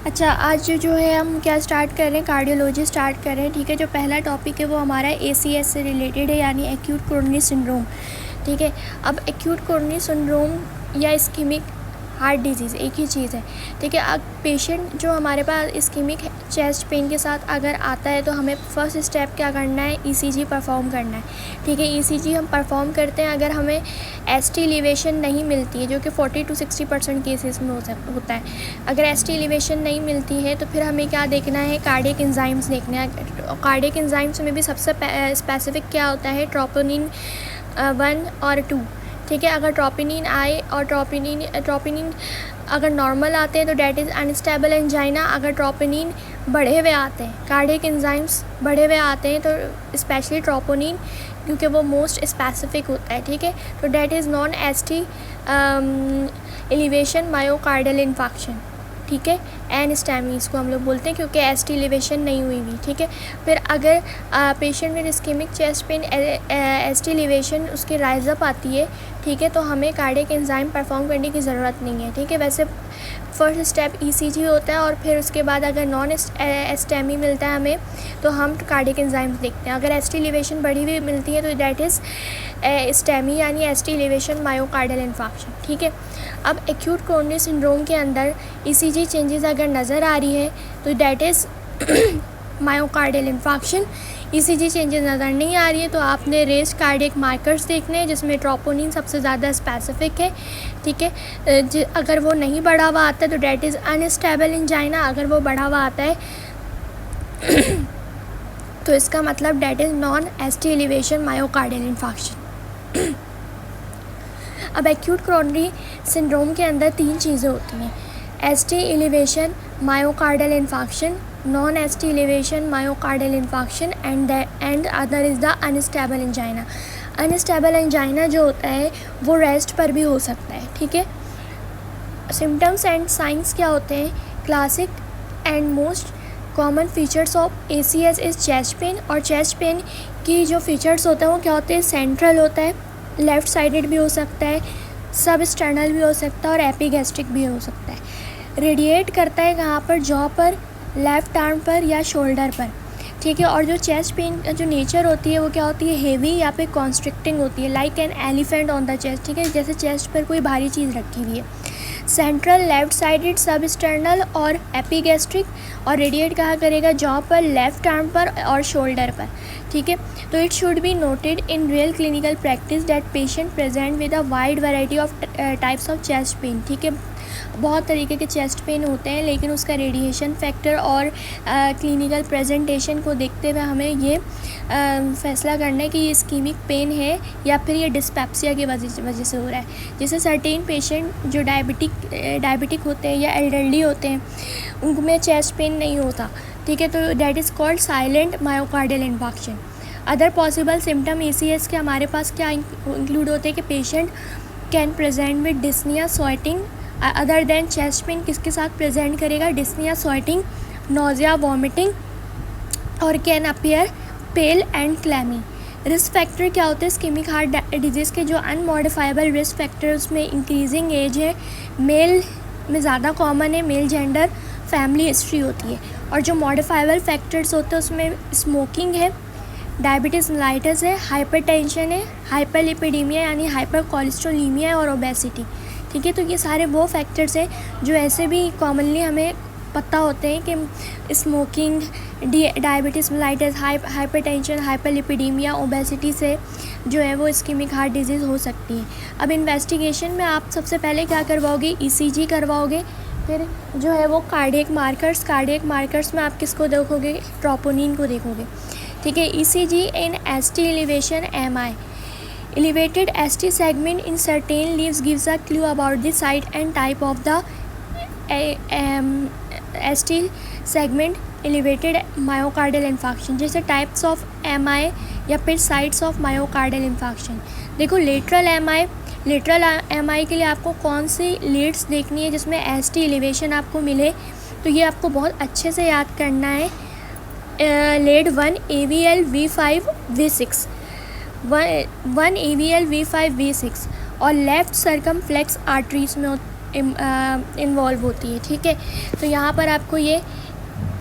अच्छा, आज जो है हम क्या स्टार्ट कर रहे हैं, कार्डियोलॉजी स्टार्ट कर रहे हैं। ठीक है, जो पहला टॉपिक है वो हमारा ACS से रिलेटेड है, यानी एक्यूट कोरोनरी सिंड्रोम। ठीक है, अब एक्यूट कोरोनरी सिंड्रोम या इस्कीमिक हार्ट डिजीज़ एक ही चीज़ है। ठीक है, अब पेशेंट जो हमारे पास इस्कीमिक चेस्ट पेन के साथ अगर आता है तो हमें फर्स्ट स्टेप क्या करना है, ECG परफॉर्म करना है। ठीक है, ECG हम परफॉर्म करते हैं अगर हमें ST एलिवेशन नहीं मिलती है, जो कि 40 to 60% केसेस में होता है। अगर ST एलिवेशन नहीं मिलती है तो फिर हमें क्या देखना है, कार्डियक एंजाइम्स देखना है। कार्डियक एंजाइम्स में भी सबसे स्पेसिफिक क्या होता है, ट्रोपोनिन 1 और 2। ठीक है, अगर ट्रोपोनिन आए और ट्रोपोनिन अगर नॉर्मल आते हैं तो डैट इज़ अनस्टेबल एंजाइना। अगर ट्रोपोनिन बढ़े हुए आते हैं, कार्डियक एंजाइम्स बढ़े हुए आते हैं, तो स्पेशली ट्रोपोनिन, क्योंकि वो मोस्ट स्पेसिफिक होता है। ठीक है, तो that is non ST elevation myocardial infarction. ठीक है, एनस्टेमी इसको हम लोग बोलते हैं, क्योंकि ST एलिवेशन नहीं हुई हुई। ठीक है, फिर अगर patient with ischaemic chest pain ST elevation उसकी राइज अप आती है, ठीक है, तो हमें कार्डियक एंजाइम परफॉर्म करने की ज़रूरत नहीं है। ठीक है, वैसे फर्स्ट स्टेप ECG होता है और फिर उसके बाद अगर नॉन STEMI मिलता है हमें तो हम कार्डियक एंजाइम्स देखते हैं। अगर ST एलिवेशन बढ़ी हुई मिलती है तो दैट इज़ STEMI यानी ST एलिवेशन मायोकार्डियल इन्फाक्शन। ठीक है, अब एक्यूट कोरोनरी सिंड्रोम के अंदर ECG चेंजेस अगर नज़र आ रही है तो that is myocardial infarction. ECG changes नज़र नहीं आ रही है तो आपने रेस्ड कार्डियक मार्कर्स देखने हैं, जिसमें ट्रोपोनिन सबसे ज़्यादा स्पेसिफिक है। ठीक है, अगर वो नहीं बढ़ा हुआ आता है तो डैट इज़ अनस्टेबल एंजाइना। अगर वो बढ़ा हुआ आता है तो इसका मतलब that is non ST elevation myocardial infarction. अब एक्यूट कोरोनरी सिंड्रोम के अंदर 3 चीज़ें होती हैं, ST elevation myocardial infarction, non ST elevation myocardial infarction and other is the unstable angina. Unstable angina जो होता है वो रेस्ट पर भी हो सकता है। ठीक है, सिम्टम्स एंड साइंस क्या होते हैं, classic and most common features of ACS is chest pain. और चेस्ट पेन की जो फीचर्स होते हैं वो क्या होते हैं, सेंट्रल होता है, लेफ़्ट साइडेड भी हो सकता है, सब एक्सटर्नल भी हो सकता है और एपिगैस्ट्रिक भी हो सकता है। रेडिएट करता है कहाँ पर, जॉ पर, लेफ़्ट आर्म पर या शोल्डर पर। ठीक है, और जो चेस्ट पेन का जो नेचर होती है वो क्या होती है, हेवी या फिर कॉन्स्ट्रिक्टिंग होती है, like an elephant on the chest. ठीक है, जैसे चेस्ट पर कोई भारी चीज़ रखी हुई है। सेंट्रल, लेफ़्ट साइडेड, सब एक्सटर्नल और एपिगैस्ट्रिक। और रेडिएट कहाँ करेगा, जॉ पर, लेफ़्ट आर्म पर और शोल्डर पर। ठीक है, तो it should be noted in real clinical practice that patient present with a wide variety of types of chest pain. ठीक है, बहुत तरीके के चेस्ट पेन होते हैं, लेकिन उसका रेडिएशन फैक्टर और क्लिनिकल प्रेजेंटेशन को देखते हुए हमें ये फैसला करना है कि ये इस्कीमिक पेन है या फिर ये डिस्पेप्सिया की वजह से हो रहा है। जैसे सर्टेन पेशेंट जो डायबिटिक होते हैं या एल्डरली होते हैं, उनमें चेस्ट पेन नहीं होता। ठीक है, तो that is called silent myocardial infarction. Other possible symptom ACS के हमारे पास क्या इंक्लूड होते हैं कि patient can present with dyspnoea, sweating other than chest pain. किसके साथ प्रेजेंट करेगा, डिस्निया, स्वेटिंग, नोजिया, वॉमिटिंग और can appear pale and clammy. Risk factor क्या होते हैं, इस्कीमिक हार्ट डिजीज़ के जो अनमॉडिफाइबल रिस्क फैक्टर्स में इंक्रीजिंग एज है, मेल में ज़्यादा कॉमन है, मेल जेंडर, फैमिली हिस्ट्री होती है। और जो मॉडिफाइबल फैक्टर्स होते हैं उसमें स्मोकिंग है, डायबिटीज़ मेलाइटस है, हाइपरटेंशन है, हाइपरलिपिडीमिया यानी हाइपर कोलेस्ट्रोलीमिया और ओबेसिटी। ठीक है, तो ये सारे वो फैक्टर्स हैं जो ऐसे भी कॉमनली हमें पता होते हैं कि smoking, diabetes mellitus, hypertension, hyperlipidaemia, obesity से जो है वो इस्कीमिक हार्ट डिजीज़ हो सकती है। अब इन्वेस्टिगेशन में आप सबसे पहले क्या करवाओगे, ECG करवाओगे, फिर जो है वो कार्डियक मार्कर्स में आप किसको देखोगे, ट्रोपोनिन को देखोगे। ठीक है, ECG in ST elevation MI। Elevated ST segment in certain leaves gives a clue about the site and type of the ST segment elevated myocardial infarction। जैसे types of MI या फिर sites of myocardial infarction। देखो lateral MI के लिए आपको कौन सी Leeds देखनी है जिसमें ST एलिवेशन आपको मिले, तो ये आपको बहुत अच्छे से याद करना है। Lead 1 AVL V5 V6, 1 AVL V5 V6 और लेफ़्ट सर्कमफ्लेक्स आर्टरीज में इन्वॉल्व होती है, ठीक है। तो यहाँ पर आपको ये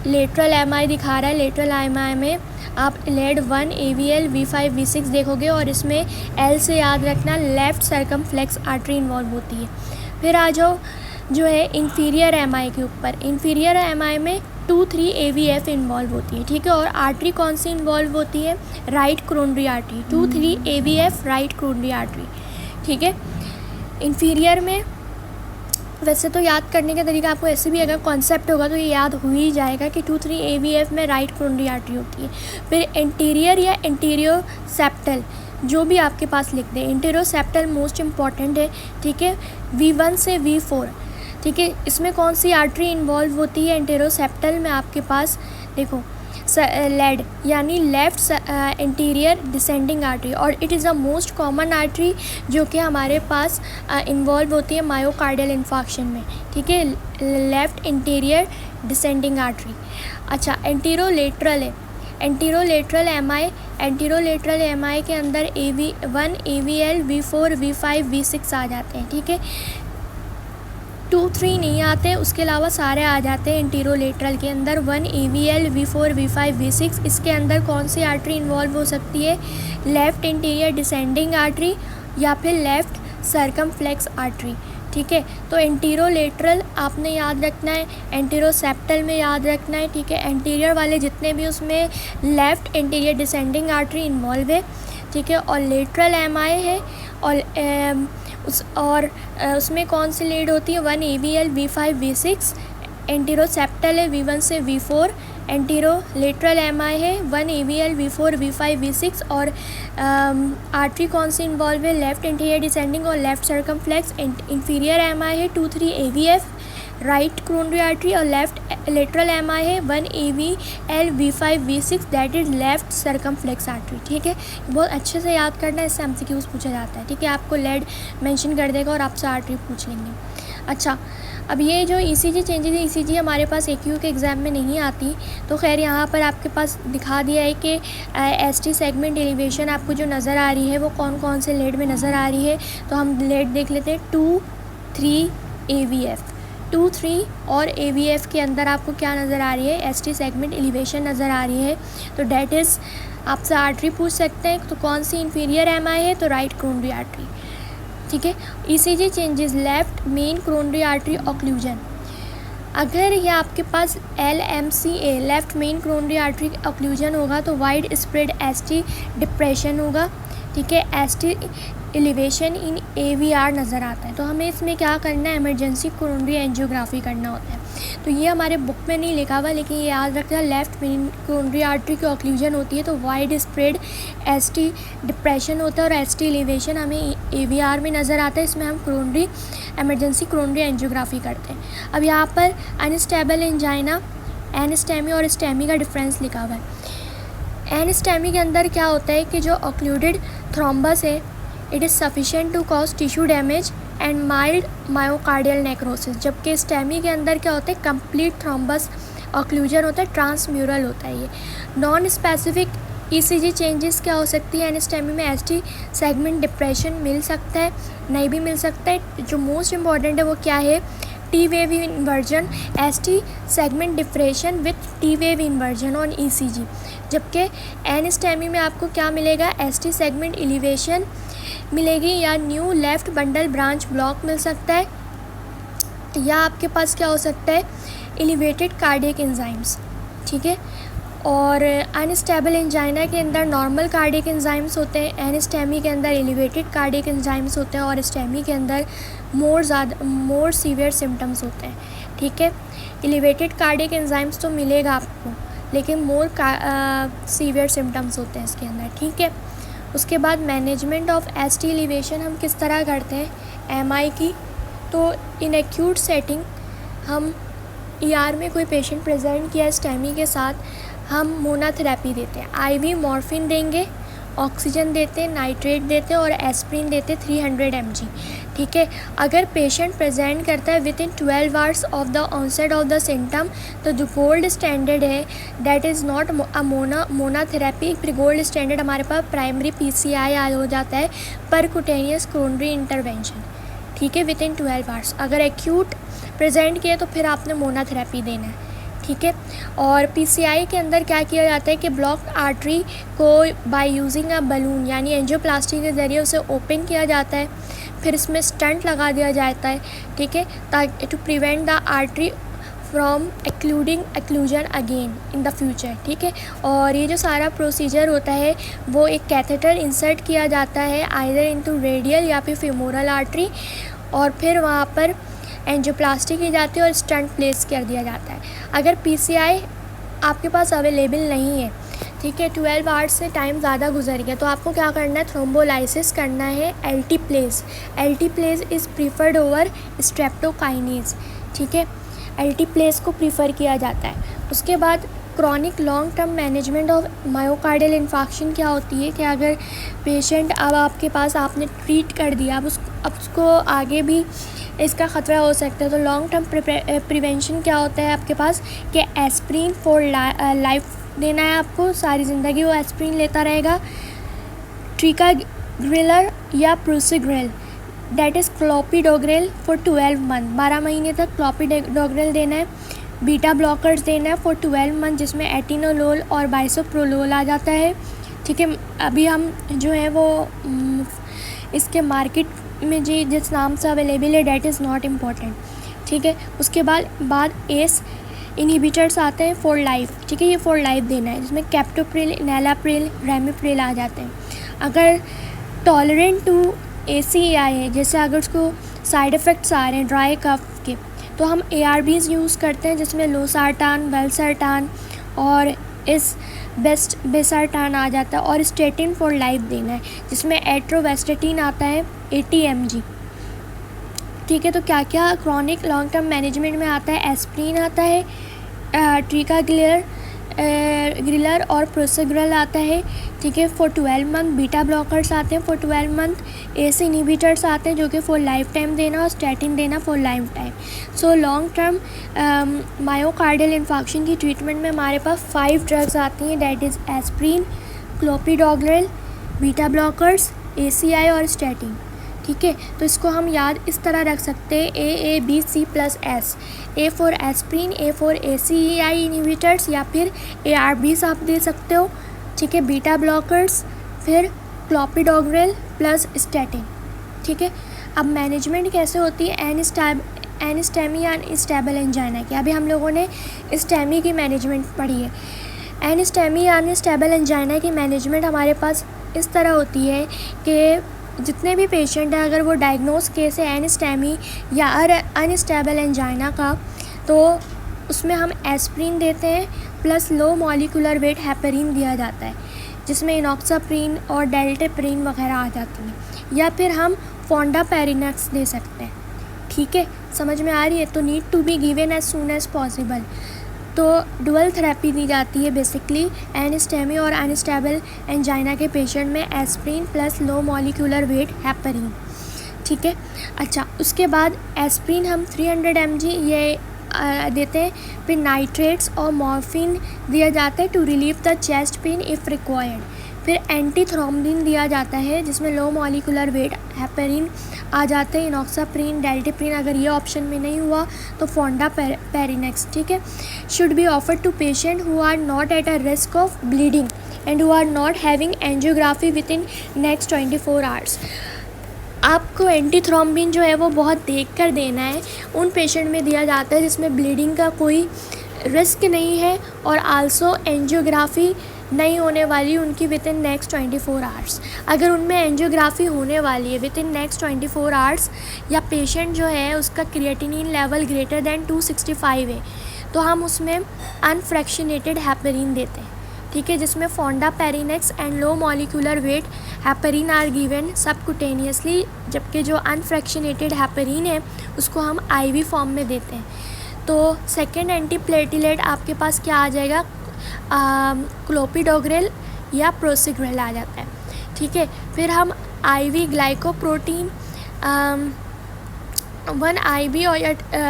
लेटरल एमआई दिखा रहा है। लेटरल एमआई में आप लेड 1 AVL V5 V6 देखोगे और इसमें L से याद रखना लेफ़्ट सर्कमफ्लेक्स आर्टरी इन्वॉल्व होती है। फिर आ जाओ जो है इंफीरियर एमआई के ऊपर। इंफीरियर एमआई में 2-3 AVF इन्वॉल्व होती है, ठीक है। और आर्टरी कौन सी इन्वॉल्व होती है? Right coronary artery. 2-3 AVF right coronary artery, ठीक है। इंफीरियर में वैसे तो याद करने का तरीका आपको ऐसे भी अगर कॉन्सेप्ट होगा तो ये याद हो ही जाएगा कि 2-3 AVF में राइट कोरोनरी आर्टरी होती है। फिर इंटीरियर या इंटीरियर सेप्टल जो भी आपके पास लिख दें। इंटीरियर सेप्टल मोस्ट इम्पॉर्टेंट है, ठीक है। V1 से V4, ठीक है। इसमें कौन सी आर्टरी इन्वॉल्व होती है? इंटीरियर सेप्टल में आपके पास देखो लेड यानी लेफ़्ट इंटीरियर डिसेंडिंग आर्टरी, और it is the most common artery जो कि हमारे पास इन्वॉल्व होती है मायोकार्डियल इन्फार्क्शन में, ठीक है। Left interior descending artery. अच्छा, एंटीरोलेटरल है। एंटीरोलेटरल एमआई के अंदर AV1 AVL V4 V5 V6 आ जाते हैं, ठीक है। 2-3 नहीं आते, उसके अलावा सारे आ जाते हैं एंटीरोलेटरल के अंदर। 1 AVL V4 V5 V6। इसके अंदर कौन सी आर्टरी इन्वॉल्व हो सकती है? लेफ़्ट इंटीरियर डिसेंडिंग आर्टरी या फिर लेफ़्ट सर्कमफ्लेक्स आर्टरी, ठीक है। तो एंटीरोलेटरल आपने याद रखना है, एंटीरोसेप्टल में याद रखना है, ठीक है। एंटीरियर वाले जितने भी उसमें left interior descending artery involve है, ठीक है। और लेटरल एमआई है और उसमें कौन सी लीड होती है? 1 AVL V5 V6। एंटीरोसेप्टल है V1 से V4। एंटीरोलेटरल एमआई है 1 AVL V4 V5 V6। और आर्टरी कौन सी इन्वॉल्व है? लेफ़्ट इंटीरियर डिसेंडिंग और लेफ़्ट सर्कमफ्लेक्स। इंफीरियर एमआई है 2-3 AVF राइट कोरोनरी आर्टरी, और लेफ़्ट लेटरल एमआई है 1 AVL V5 V6 that is left circumflex artery, ठीक है। बहुत अच्छे से याद करना है, इससे MCQs पूछा जाता है, ठीक है। आपको लेड मेंशन कर देगा और आपसे आर्टरी पूछ लेंगे। अच्छा, अब ये जो ECG चेंजेस है, ECG हमारे पास AQ के एग्ज़ाम में नहीं आती, तो खैर यहाँ पर आपके पास दिखा दिया है कि ST सेगमेंट एलिवेशन आपको जो नज़र आ रही है वो कौन कौन से लेड में नज़र आ रही है। तो हम लेड देख लेते हैं। 2-3 AVF, 2-3 और AVF के अंदर आपको क्या नज़र आ रही है? ST सेगमेंट एलिवेशन नज़र आ रही है। तो डैट इज़ आपसे आर्टरी पूछ सकते हैं, तो कौन सी इंफीरियर एमआई है? तो राइट कोरोनरी आर्टरी, ठीक है। ECG changes left main coronary artery occlusion. अगर ये आपके पास LMCA left main coronary artery occlusion होगा तो वाइड स्प्रेड ST डिप्रेशन होगा, ठीक है। ST एलिवेशन इन AVR नज़र आता है। तो हमें इसमें क्या करना है? इमरजेंसी कोरोनरी एंजियोग्राफी करना होता है। तो ये हमारे बुक में नहीं लिखा हुआ, लेकिन ये याद रखना, लेफ़्ट मेन कोरोनरी आर्टरी की ऑक्लूजन होती है तो वाइड स्प्रेड ST डिप्रेशन होता है, और ST एलिवेशन हमें AVR में नज़र आता है। इसमें हम कोरोनरी इमरजेंसी कोरोनरी एंजियोग्राफी करते हैं। अब यहाँ पर अनस्टेबल एंजाइना, एनस्टेमी और स्टेमी का डिफरेंस लिखा हुआ है। एनस्टेमी के अंदर क्या होता है कि जो ऑक्लूडेड थ्रोम्बस है it is sufficient to cause tissue damage and mild myocardial necrosis, जबकि स्टेमी के अंदर क्या होता है? कंप्लीट थ्रोम्बस ऑक्लूजन होता है, ट्रांसम्यूरल होता है ये। नॉन स्पेसिफिक ECG चेंजेस क्या हो सकती है? एनस्टेमी में ST सेगमेंट डिप्रेशन मिल सकता है, नहीं भी मिल सकता है। जो मोस्ट इम्पॉर्टेंट है वो क्या है? T wave inversion, ST segment depression with T wave inversion on ECG। जबकि एनस्टेमी में आपको क्या मिलेगा? ST सेगमेंट एलिवेशन मिलेगी, या new left bundle branch block मिल सकता है, या आपके पास क्या हो सकता है? एलिवेटेड कार्डियक एंजाइम्स, ठीक है। और अनस्टेबल एंजाइना के अंदर नॉर्मल कार्डियक एंजाइम्स होते हैं, एनस्टेमी के अंदर एलिवेटेड कार्डियक एंजाइम्स होते हैं, और स्टेमी के अंदर मोर सीवियर सिम्टम्स होते हैं, ठीक है। एलिवेटेड कार्डियक एंजाइम्स तो मिलेगा आपको, लेकिन मोर सीवियर सिम्टम्स होते हैं इसके अंदर, ठीक है। उसके बाद मैनेजमेंट ऑफ ST एलिवेशन हम किस तरह करते हैं MI की? तो इन एक्यूट सेटिंग हम ER में कोई पेशेंट प्रेजेंट किया स्टेमी के साथ, हम मोनाथेरेपी देते हैं। IV मॉर्फिन देंगे, ऑक्सीजन देते हैं, नाइट्रेट देते हैं और एस्प्रिन देते 300 mg, ठीक है। अगर पेशेंट प्रेजेंट करता है within 12 hours of the onset of the symptom, तो जो गोल्ड स्टैंडर्ड है that is not a monotherapy. फिर गोल्ड स्टैंडर्ड हमारे पास प्राइमरी PCI हो जाता है, परकुटेनियस कोरोनरी इंटरवेंशन, ठीक है, विद इन 12 आवर्स। अगर एक्यूट प्रेजेंट किया तो फिर आपने मोनोथेरेपी देना है, ठीक है। और पीसीआई के अंदर क्या किया जाता है कि ब्लॉक्ड आर्टरी को बाय यूजिंग अ बलून यानी एंजियोप्लास्टी के ज़रिए उसे ओपन किया जाता है, फिर इसमें स्टंट लगा दिया जाता है, ठीक है, ताकि to prevent the artery from occlusion again in the future, ठीक है। और ये जो सारा प्रोसीजर होता है वो एक कैथेटर इंसर्ट किया जाता है आइदर इनटू रेडियल या फिर फेमोरल आर्टरी, और फिर वहाँ पर एंजियोप्लास्टी की जाती है और स्टंट प्लेस कर दिया जाता है। अगर पीसीआई आपके पास अवेलेबल नहीं है, ठीक है, 12 आवर्स से टाइम ज़्यादा गुजर गया, तो आपको क्या करना है, थ्रोम्बोलाइसिस करना है alteplase. Alteplase is preferred over streptokinase, ठीक है, एल्टीप्लेज को प्रीफर किया जाता है। उसके बाद chronic long term management of myocardial infarction क्या होती है कि अगर पेशेंट अब आपके पास आपने ट्रीट कर दिया, अब उसको आगे भी इसका ख़तरा हो सकता है, तो लॉन्ग टर्म प्रिवेंशन क्या होता है आपके पास कि एस्प्रिन फॉर लाइफ देना है आपको, सारी ज़िंदगी वो एस्प्रिन लेता रहेगा। ट्रिकाग्रिलर या prasugrel that is clopidogrel for 12 month, 12 महीने तक क्लोपिडोग्रिल देना है। बीटा ब्लॉकर्स देना है फॉर 12 मंथ, जिसमें एटिनोलोल और बाइसोप्रोलोल आ जाता है, ठीक है। अभी हम जो है वो इसके मार्केट में जी जिस नाम से अवेलेबल है डेट इज़ नॉट इम्पॉर्टेंट, ठीक है। उसके बाद एस इनहिबिटर्स आते हैं फॉर लाइफ, ठीक है, ये फॉर लाइफ देना है, जिसमें कैप्टोप्रिल, इनैलाप्रिल, रैमिप्रिल आ जाते हैं। अगर टॉलरेंट टू ACEI है, जैसे अगर उसको साइड इफ़ेक्ट्स आ रहे हैं ड्राई कफ के, तो हम ARBs यूज़ करते हैं, जिसमें लोसार्टान, वेल्सर्टान और इस बेसार्टान आ जाता है। और स्टेटिन फॉर लाइफ देना है, जिसमें एट्रोवेस्टेटिन आता है 80 mg, ठीक है। तो क्या क्या क्रॉनिक लॉन्ग टर्म मैनेजमेंट में आता है, एस्प्रिन आता है, ट्रिकाग्रिलर और प्रोसिग्रिल आता है, ठीक है, फॉर 12 मंथ। बीटा ब्लॉकर्स आते हैं फॉर 12 मंथ। एस इनहिबिटर्स आते हैं जो कि फॉर लाइफ टाइम देना, और स्टैटिन देना for life time. So long term myocardial infarction की ट्रीटमेंट में हमारे पास 5 ड्रग्स आती हैं, that is aspirin, clopidogrel, beta blockers, ACI और स्टैटिन, ठीक है। तो इसको हम याद इस तरह रख सकते हैं, AABC+S, A for aspirin, A for ACEI inhibitors या फिर ARBs आप दे सकते हो, ठीक है, बीटा ब्लॉकर्स, फिर क्लोपिडोग्रिल प्लस स्टैटिन, ठीक है। अब मैनेजमेंट कैसे होती है एनस्टेमी या अनस्टेबल एंजाइना की। अभी हम लोगों ने स्टेमी की मैनेजमेंट पढ़ी है। एनस्टेमी या अनस्टेबल एंजाइना की मैनेजमेंट हमारे पास इस तरह होती है कि जितने भी पेशेंट हैं, अगर वो डायग्नोस केस है एनस्टेमी या अनस्टेबल एंजाइना का, तो उसमें हम एस्प्रिन देते हैं plus low molecular weight heparin दिया जाता है, जिसमें इनॉक्साप्रिन और डेल्टेप्रिन वगैरह आ जाती हैं, या फिर हम फोंडापेरिनेक्स दे सकते हैं, ठीक है, समझ में आ रही है। तो need to be given as soon as possible. तो डुअल थेरेपी दी जाती है बेसिकली एनस्टेमी और अनस्टेबल एंजाइना के पेशेंट में, aspirin plus low molecular weight heparin, ठीक है। अच्छा, उसके बाद एस्प्रिन हम 300 mg ये देते हैं, फिर नाइट्रेट्स और मॉर्फिन दिया जाता है to relieve the chest pain if required. फिर एंटीथ्रोम्बिन दिया जाता है, जिसमें लो मॉलिकुलर वेट हेपेरिन आ जाते हैं, इनॉक्साप्रिन, डेल्टेप्रिन। अगर ये ऑप्शन में नहीं हुआ तो फोंडापेरिनेक्स, ठीक है। Should be offered to patient who are not at a risk of bleeding and who are not having angiography within next 24 hours. आपको एंटीथ्रोम्बिन जो है वो बहुत देख कर देना है, उन पेशेंट में दिया जाता है जिसमें ब्लीडिंग का कोई रिस्क नहीं है और आल्सो एंजियोग्राफी नहीं होने वाली उनकी विद इन नेक्स्ट 24 आवर्स। अगर उनमें एंजियोग्राफी होने वाली है विद इन नेक्स्ट 24 आवर्स, या पेशेंट जो है उसका क्रिएटिनिन लेवल ग्रेटर दैन 265 है, तो हम उसमें अनफ्रैक्शनेटेड हेपेरिन देते हैं, ठीक है, जिसमें fondaparinux and low molecular weight heparin are given subcutaneously, जबकि जो अनफ्रैक्शनेटेड हेपेरिन है उसको हम IV फॉर्म में देते हैं। तो सेकेंड एंटीप्लेटिलेट आपके पास क्या आ जाएगा, क्लोपिडोग्रिल या प्रोसिग्रिल आ जाता है, ठीक है। फिर हम IV ग्लाइकोप्रोटीन 1 IB और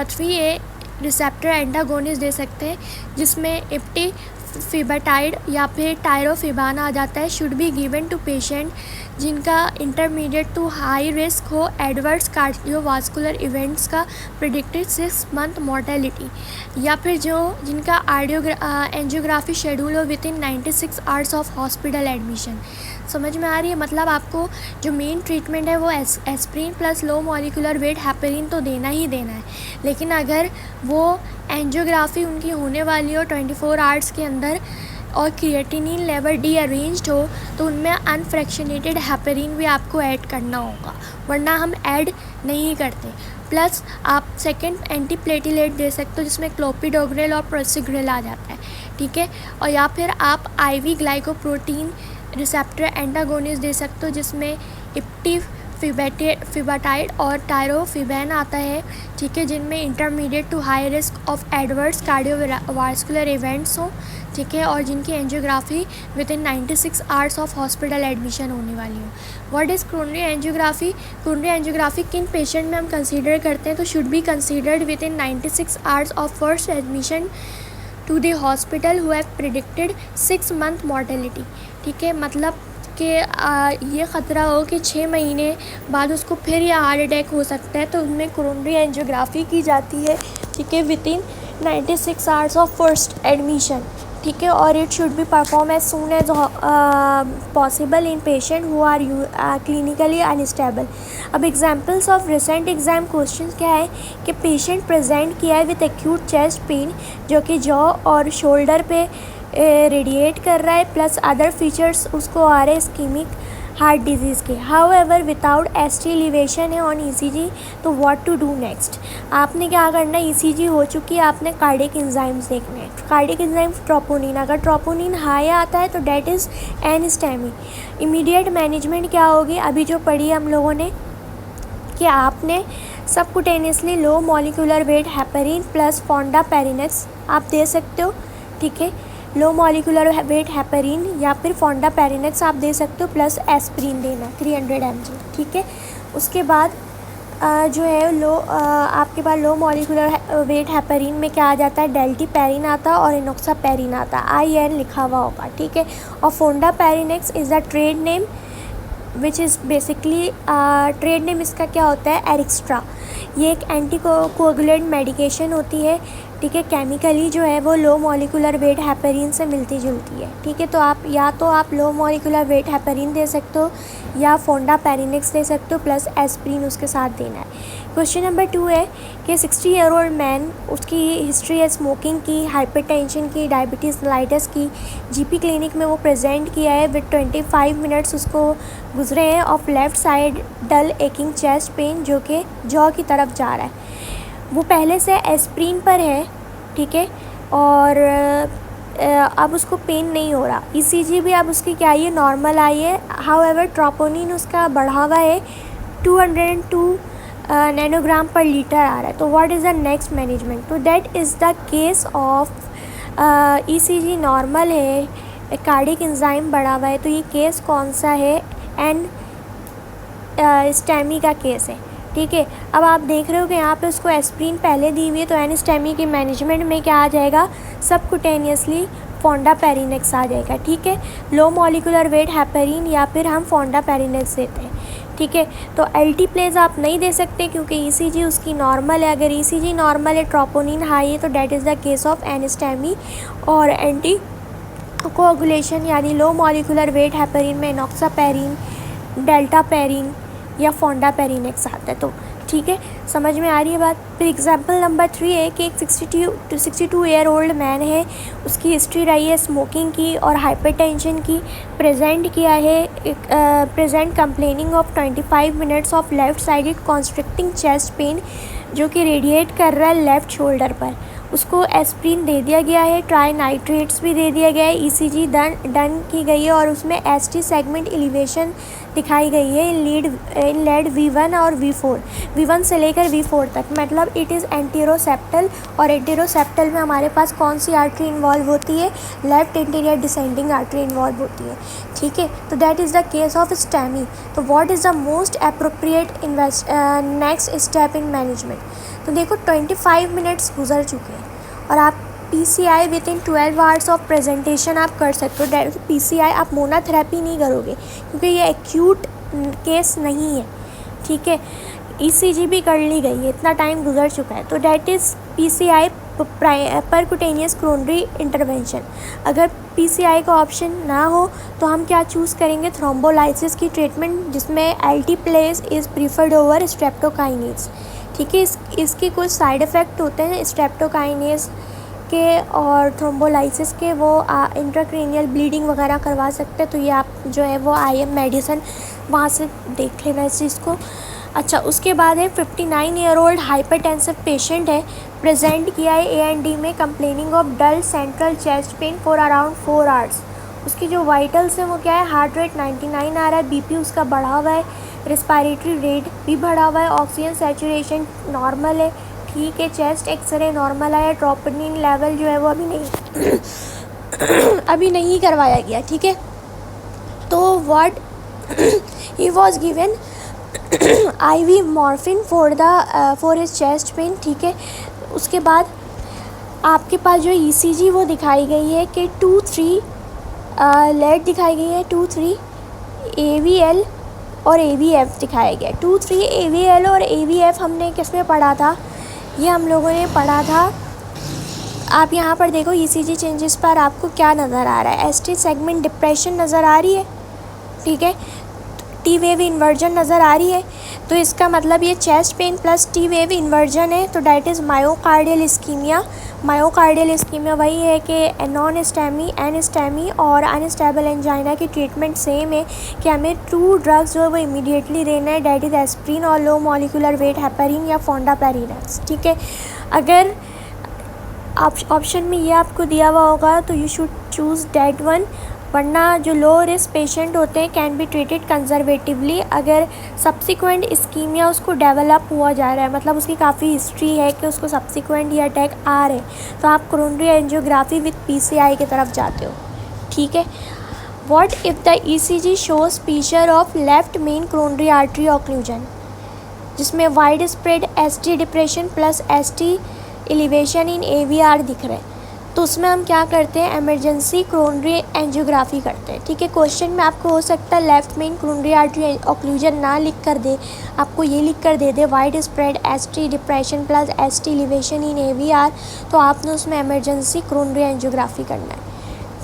3A रिसेप्टर एंटागोनिस्ट दे सकते हैं, जिसमें इप्टीफिबाटाइड या फिर टायरोफिबान आ जाता है। Should be given to patient जिनका इंटरमीडिएट टू हाई रिस्क हो एडवर्स कार्डियोवास्कुलर इवेंट्स का प्रिडिक्टेड 6 मंथ मोर्टेलिटी, या फिर जिनका एंजियोग्राफी शेड्यूल हो within 96 hours of hospital admission. समझ में आ रही है? मतलब आपको जो मेन ट्रीटमेंट है वो aspirin plus low molecular wait heparin तो देना ही देना है, लेकिन अगर वो एंजियोग्राफी उनकी होने वाली हो 24 आवर्स के अंदर और क्रिएटिनिन लेवल डी-अरेंज्ड हो तो उनमें अनफ्रैक्शनेटेड हेपरिन भी आपको ऐड करना होगा, वरना हम ऐड नहीं करते। प्लस आप सेकंड एंटीप्लेटिलेट दे सकते हो जिसमें क्लोपिडोग्रेल और प्रोसिग्रेल आ जाता है, ठीक है। और या फिर आप आईवी ग्लाइकोप्रोटीन रिसेप्टर एंटागोनिस्ट दे सकते हो जिसमें फिबाटाइड और टायरोफिबैन आता है, ठीक है, जिनमें intermediate to high risk of adverse cardiovascular events हों, ठीक है, और जिनकी angiography within 96 hours of hospital admission होने वाली हो। What is coronary angiography? Coronary angiography किन पेशेंट में हम कंसीडर करते हैं? तो should be considered within 96 hours of first admission to the hospital who have predicted 6 month mortality, ठीक है। मतलब कि ये ख़तरा हो कि 6 महीने बाद उसको फिर या हार्ट अटैक हो सकता है, तो उनमें कोरोनरी एंजियोग्राफी की जाती है, ठीक है, within 96 hours of first admission, ठीक है। और it should be perform as soon as possible in patient who are clinically unstable. अब examples of recent exam question क्या है कि पेशेंट प्रेजेंट किया है विद एक्यूट चेस्ट पेन जो कि जॉ और शोल्डर पे रेडिएट कर रहा है, प्लस अदर फीचर्स उसको आ रहे इस्कीमिक हार्ट डिजीज़ के। हाउएवर विदाउट एसटी एलिवेशन है ऑन ईसीजी, तो व्हाट टू डू नेक्स्ट? आपने क्या करना है, ईसीजी हो चुकी है, आपने कार्डियक एंजाइम्स देखने हैं। कार्डियक एंजाइम ट्रोपोनिन, अगर ट्रोपोनिन हाई आता है तो डेट इज़ एनस्टेमी। इमीडिएट मैनेजमेंट क्या होगी? अभी जो पढ़ी हम लोगों ने कि आपने subcutaneously low molecular weight heparin plus fondaparinux आप दे सकते हो, ठीक है। लो मॉलिकुलर वेट हेपरिन या फिर फोंडापेरिनेक्स आप दे सकते हो, प्लस एस्प्रिन देना 300 mg, ठीक है। उसके बाद जो है आपके पास लो मॉलिकुलर वेट हेपरिन में क्या आ जाता है? डेल्टीपेरिन आता है और इनोक्सापेरिन आता है, IN लिखा हुआ होगा, ठीक है। और fondaparinux is the trade name which is basically trade name इसका क्या होता है? एरिक्स्ट्रा। ये एक एंटी कोगुलेंट मेडिकेशन होती है, ठीक है। केमिकली जो है वो लो मॉलिकुलर वेट हेपरिन से मिलती जुलती है, ठीक है। तो आप लो मॉलिकुलर वेट हेपरिन दे सकते हो या फोंडापेरिनेक्स दे सकते हो, प्लस एस्प्रिन उसके साथ देना है। क्वेश्चन नंबर 2 है कि 60 ईयर ओल्ड मैन, उसकी हिस्ट्री है स्मोकिंग की, हाइपरटेंशन की, डायबिटीज़ मेलाइटस की। जीपी क्लिनिक में वो प्रेजेंट किया है विद 25 मिनट्स उसको गुजरे हैं of left side dull aching chest pain जो कि जॉ की तरफ जा रहा है। वो पहले से एस्प्रिन पर है, ठीक है, और अब उसको पेन नहीं हो रहा। ईसीजी भी अब उसकी क्या आई है? नॉर्मल आई है। हाउएवर ट्रोपोनिन उसका बढ़ा हुआ है, 202 नैनोग्राम पर लीटर आ रहा है। तो what is the next management? तो that is the case of ECG normal है, कार्डियक एंजाइम बढ़ा हुआ है, तो ये केस कौन सा है? स्टेमी का केस है, ठीक है। अब आप देख रहे हो कि यहाँ पे उसको एस्प्रिन पहले दी हुई है, तो एनस्टेमी के मैनेजमेंट में क्या आ जाएगा? सबकुटेनियसली फोंडापेरिनेक्स आ जाएगा, ठीक है। लो मॉलिकुलर वेट हेपरिन या फिर हम फोंडापेरिनेक्स देते हैं, ठीक है। तो एल्टीप्लेज आप नहीं दे सकते क्योंकि ईसीजी उसकी नॉर्मल है। अगर ईसीजी नॉर्मल है, ट्रोपोनिन हाई है, तो that is the case of NSTEMI. और एंटी कोगुलेशन यानी लो मॉलिकुलर वेट हेपरिन में नॉक्सापेरिन, डेल्टापेरिन या फोंडापेरिनेक्स आता है। तो ठीक है, समझ में आ रही है बात। फिर एग्जाम्पल नंबर 3 है कि एक 62 ईयर ओल्ड मैन है, उसकी हिस्ट्री रही है स्मोकिंग की और हाइपरटेंशन की। प्रेजेंट किया है present complaining of 25 minutes of left sided constricting chest pain जो कि रेडिएट कर रहा है लेफ़्ट शोल्डर पर। उसको एस्प्रिन दे दिया गया है, ट्राई नाइट्रेट्स भी दे दिया गया है, ईसीजी डन की गई है और उसमें एसटी सेगमेंट एलिवेशन दिखाई गई है इन लेड V1 और V1 से लेकर V4 तक। मतलब इट इज़ एंटीरोसेप्टल, और एंटीरोसेप्टल में हमारे पास कौन सी आर्टरी इन्वॉल्व होती है? Left anterior descending artery involve होती है, ठीक है। तो that is the case of STEMI. तो what is the most appropriate next step in management? तो देखो 25 मिनट्स गुजर चुके हैं और आप PCI with in 12 hours of presentation आप कर सकते हो। पीसीआई आप मोनोथेरेपी नहीं करोगे क्योंकि ये एक्यूट केस नहीं है, ठीक है। ईसीजी भी कर ली गई है, इतना टाइम गुजर चुका है। तो that is PCI, percutaneous coronary intervention. अगर पीसीआई का ऑप्शन ना हो तो हम क्या चूज़ करेंगे, थ्रोम्बोलाइसिस की ट्रीटमेंट, जिसमें alteplase is preferred over streptokinase, ठीक है। इसके कुछ साइड इफ़ेक्ट होते हैं स्ट्रेप्टोकाइनेज के और थ्रोम्बोलाइसिस के, वो इंट्राक्रेनियल ब्लीडिंग वगैरह करवा सकते हैं। तो ये आप जो है वो IM मेडिसिन वहाँ से देख लेना इस चीज़ को। अच्छा, उसके बाद है 59 ईयर ओल्ड हाइपरटेंसिव पेशेंट है, प्रेजेंट किया है A&D में, complaining of dull central chest pain for around 4 hours. उसकी जो वाइटल्स हैं वो क्या है, हार्ट रेट 99 आ रहा है, BP उसका बढ़ा हुआ है, रिस्पायरेटरी रेट भी बढ़ा हुआ है, ऑक्सीजन सैचुरेशन नॉर्मल है, ठीक है, चेस्ट एक्सरे नॉर्मल है, ट्रोपोनिन लेवल जो है वो अभी नहीं करवाया गया, ठीक है। तो what he was given IV morphine for his chest pain, ठीक है। उसके बाद आपके पास जो ECG वो दिखाई गई है कि 2-3 लेड दिखाई गई है, 2-3 AVL और AVF दिखाया गया। 2-3 AVL और AVF हमने किस में पढ़ा था, ये हम लोगों ने पढ़ा था, आप यहाँ पर देखो ECG चेंजेस पर आपको क्या नज़र आ रहा है, ST सेगमेंट डिप्रेशन नज़र आ रही है, ठीक है, T वेव इन्वर्जन नज़र आ रही है। तो इसका मतलब ये chest pain plus T wave inversion है, तो that is myocardial ischaemia. Myocardial ischaemia वही है कि नॉन स्टेमी, एनस्टेमी और अनस्टेबल एंजाइना की ट्रीटमेंट सेम है कि हमें 2 ड्रग्स जो है वो इमीडिएटली लेना है, डैट इज़ एस्प्रिन और लो मॉलिकुलर वेट हेपरिन या फोंडापेरिनस, ठीक है। अगर ऑप्शन में ये आपको दिया हुआ होगा तो you should choose that one, वरना जो लो रिस्क पेशेंट होते हैं कैन बी ट्रीटेड कंजर्वेटिवली। अगर सब्सिक्वेंट इस्कीमिया उसको डेवलप हुआ जा रहा है, मतलब उसकी काफ़ी हिस्ट्री है कि उसको सब्सिक्वेंट ये अटैक आ रहे हैं, तो आप कोरोनरी एंजियोग्राफी विद PCI की तरफ जाते हो, ठीक है। What if the ECG shows picture of left main coronary artery occlusion, जिसमें wide spread ST depression plus ST elevation in AVR दिख रहे हैं, तो उसमें हम क्या करते हैं, इमरजेंसी कोरोनरी एंजियोग्राफी करते हैं, ठीक है। क्वेश्चन में आपको हो सकता है left main coronary artery occlusion ना लिख कर दे, आपको ये लिख कर दे wide spread ST depression plus ST elevation in AVR, तो आपने उसमें इमरजेंसी कोरोनरी एंजियोग्राफी करना है,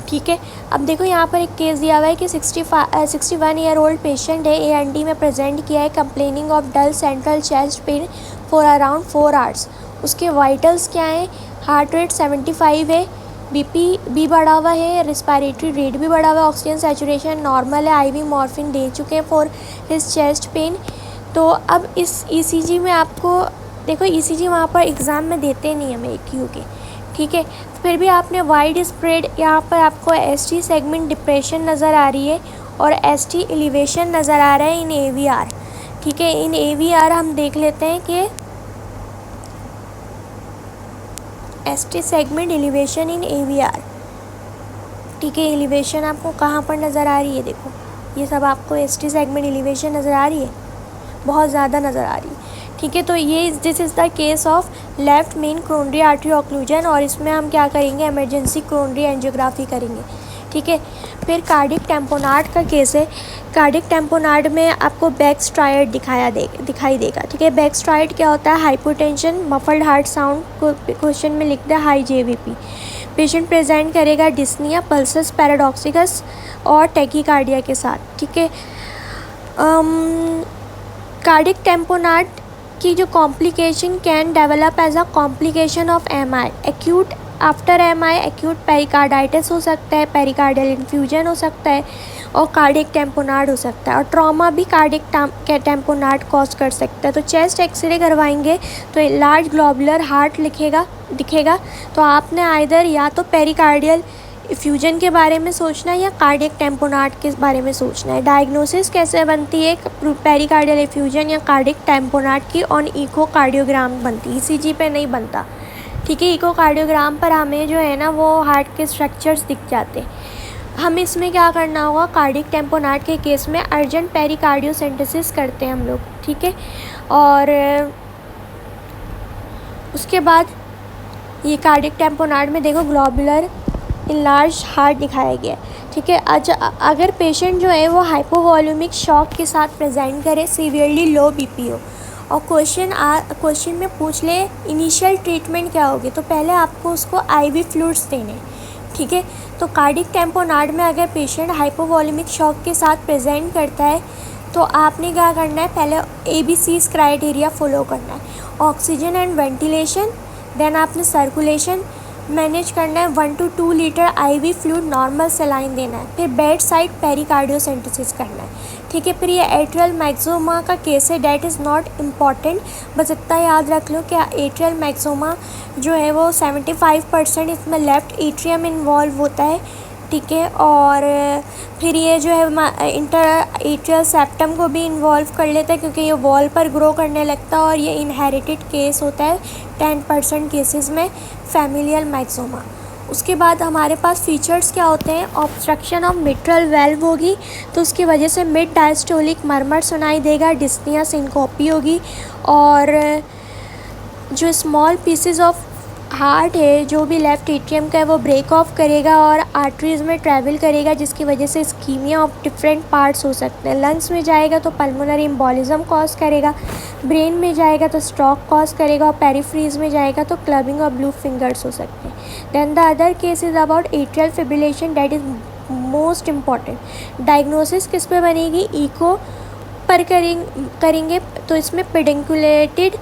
ठीक है। अब देखो यहाँ पर एक केस दिया हुआ है कि 61 ईयर ओल्ड पेशेंट है, A&D में प्रेजेंट किया है, complaining of dull central chest pain for around 4 hours. उसके वाइटल्स क्या हैं, हार्ट रेट 75 है, BP भी बढ़ा हुआ है, रिस्पायरेटरी रेट भी बढ़ा हुआ है, ऑक्सीजन सैचुरेशन नॉर्मल है, IV मॉर्फिन दे चुके हैं फॉर हिज चेस्ट पेन। तो अब इस ECG में आपको देखो, ECG वहाँ पर एग्ज़ाम में देते नहीं हमें AQ के, ठीक है। फिर भी आपने वाइड स्प्रेड, यहाँ पर आपको ST सेगमेंट डिप्रेशन नज़र आ रही है और ST एलिवेशन नज़र आ रहा है इन AVR, ठीक है। इन AVR हम देख लेते हैं कि ST segment elevation in AVR, ठीक है। एलिवेशन आपको कहाँ पर नज़र आ रही है, देखो ये सब आपको ST सेगमेंट एलिवेशन नज़र आ रही है, बहुत ज़्यादा नज़र आ रही है, ठीक है। तो ये this is the case of left main coronary artery occlusion, और इसमें हम क्या करेंगे, इमरजेंसी कोरोनरी एंजियोग्राफी करेंगे, ठीक है। फिर कार्डिक टेम्पोनार्ड का केस है। कार्डिक टेम्पोनार्ड में आपको बैकस्ट्राइड दिखाई देगा, ठीक है। बैकस्ट्राइड क्या होता है, hypotension, muffled heart sound, question में लिखते हैं हाई JVP। पेशेंट प्रेजेंट करेगा डिस्निया, पल्सस पैराडॉक्सिकस और टैकीकार्डिया के साथ, ठीक है। कार्डिक टेम्पोनार्ड की जो complication can develop as a complication of MI, acute after MI acute pericarditis हो सकता है, पेरिकार्डियल इन्फ्यूजन हो सकता है और कार्डिक टेम्पोनार्ड हो सकता है, और ट्रॉमा भी कार्डिक टेम्पोनार्ड कॉज कर सकता है। तो चेस्ट एक्सरे करवाएंगे तो लार्ज ग्लोबुलर हार्ट दिखेगा, तो आपने आइदर या तो पेरिकार्डियल इफ्यूजन के बारे में सोचना है या कार्डिक टेम्पोनार्ड के बारे में सोचना है। डायग्नोसिस कैसे बनती है पेरिकार्डियल इफ्यूजन या कार्डिक टेम्पोनार्ड की, ऑन इकोकार्डियोग्राम बनती है, ECG पे नहीं बनता, ठीक है। इकोकार्डियोग्राम पर हमें जो है ना वो हार्ट के स्ट्रक्चर्स दिख जाते हैं। हम इसमें क्या करना होगा, कार्डिक टेम्पोनार्ड के केस में अर्जेंट पेरिकार्डियोसेंटेसिस करते हैं हम लोग, ठीक है। और उसके बाद ये कार्डिक टेम्पोनार्ड में देखो ग्लोबुलर इनलार्ज हार्ट दिखाया गया है। ठीक है, अगर पेशेंट जो है वो हाइपोवॉल्यूमिक शॉक के साथ प्रेजेंट करे, सीवियरली लो बीपी हो और क्वेश्चन में पूछ ले इनिशियल ट्रीटमेंट क्या होगी, तो पहले आपको उसको आईवी फ्लूइड्स देने। ठीक है, तो कार्डिक टैम्पोनार्ड में अगर पेशेंट हाइपोवॉल्यूमिक शॉक के साथ प्रेजेंट करता है तो आपने क्या करना है, पहले ABCs क्राइटेरिया फॉलो करना है, ऑक्सीजन एंड वेंटिलेशन, देन आपने सर्कुलेशन मैनेज करना है, 1 to 2 litre IV fluid normal saline देना है, फिर बेड साइड पेरिकार्डियोसेंटेसिस करना है। ठीक है, फिर ये एट्रियल मैक्सोमा का केस है, डैट इज़ नॉट इम्पॉर्टेंट, बस इतना याद रख लो कि एट्रियल मैक्सोमा जो है वो 75% इसमें लेफ़्ट एट्रियम इन्वॉल्व होता है। ठीक है, और फिर ये जो है इंटर एट्रियल सेप्टम को भी इन्वॉल्व कर लेता है क्योंकि ये वॉल पर ग्रो करने लगता है और ये इनहेरिटेड केस होता है 10% केसेस में फैमिलियल मैक्सोमा। उसके बाद हमारे पास फीचर्स क्या होते हैं, ऑब्स्ट्रक्शन ऑफ मिट्रल वेल्व होगी तो उसकी वजह से मिड डायस्टोलिक मरमर सुनाई देगा, डिस्निया सिंकोपी होगी, और जो स्मॉल पीसेस ऑफ हार्ट है जो भी लेफ़्ट एट्रियम का है वो ब्रेक ऑफ करेगा और आर्टरीज़ में ट्रैवल करेगा जिसकी वजह से इस्कीमिया ऑफ डिफरेंट पार्ट्स हो सकते हैं। लंग्स में जाएगा तो पल्मोनरी एम्बोलिज्म कॉज करेगा, ब्रेन में जाएगा तो स्ट्रोक कॉज करेगा और पेरिफ्रीज में जाएगा तो क्लबिंग और ब्लू फिंगर्स हो सकते हैं। Then the other case is about atrial fibrillation, that is most important. Diagnosis किस पे बनेगी, इको पर करेंगे तो इसमें पेडिकुलेटेड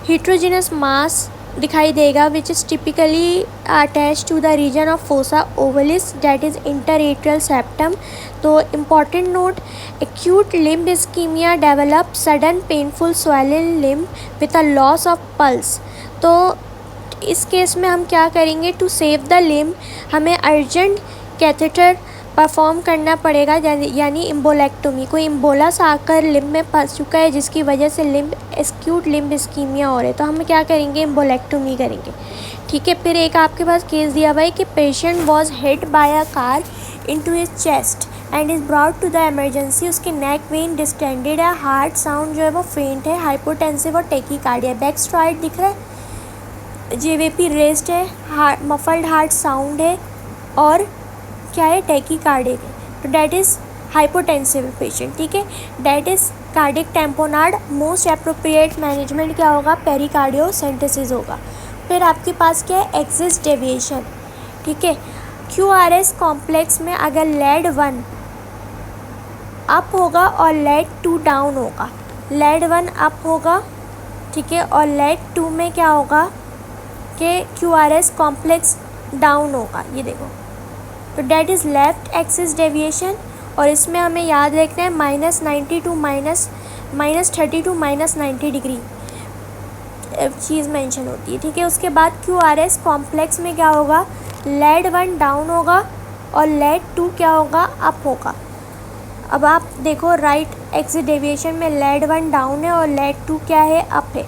हिट्रोजिनस मास दिखाई देगा which is typically attach to the region of fossa ovalis, that is interatrial septum. तो important note, acute limb ischaemia develop sudden painful swelling limb with a loss of pulse. तो इस केस में हम क्या करेंगे, टू सेव द लिम्ब हमें urgent catheter perform करना पड़ेगा, यानी इम्बोलेक्टोमी। कोई इम्बोला सा आकर लिम्ब में फंस चुका है जिसकी वजह से एक्यूट लिम्ब इस्कीमिया हो रहा है तो हम क्या करेंगे, इम्बोलेक्टोमी करेंगे। ठीक है, फिर एक आपके पास केस दिया हुआ है कि patient was hit by a car into his chest and is brought to the emergency, उसके नेक वेन डिस्टेंडेड है, हार्ट साउंड जो है वो फेंट है, हाइपोटेंसिव और टेकीकार्डिया, बैक स्ट्राइड दिख रहा है, JVP रेस्ट है, मफल्ड हार्ट साउंड है और क्या है, टेकीकार्डिक है, तो डैट इज़ हाइपोटेंसिव पेशेंट। ठीक है, that is cardiac tamponade, most appropriate management क्या होगा, पेरिकार्डियोसेंटेसिस होगा। फिर आपके पास क्या है, एक्सिस डेविएशन। ठीक है, QRS कॉम्प्लेक्स में अगर लेड 1 अप होगा और लेड 2 डाउन होगा, लेड 1 अप होगा, ठीक है, और लेड 2 में क्या होगा कि QRS कॉम्प्लेक्स डाउन होगा, ये देखो, तो that is left axis deviation. और इसमें हमें याद रखना है -90 टू -30 टू -90 डिग्री चीज़ मेंशन होती है। ठीक है, उसके बाद QRS कॉम्प्लेक्स में क्या होगा, लेड 1 डाउन होगा और लेड 2 क्या होगा, अप होगा। अब आप देखो राइट एक्सिस डेविएशन में लेड 1 डाउन है और लेड 2 क्या है, अप है।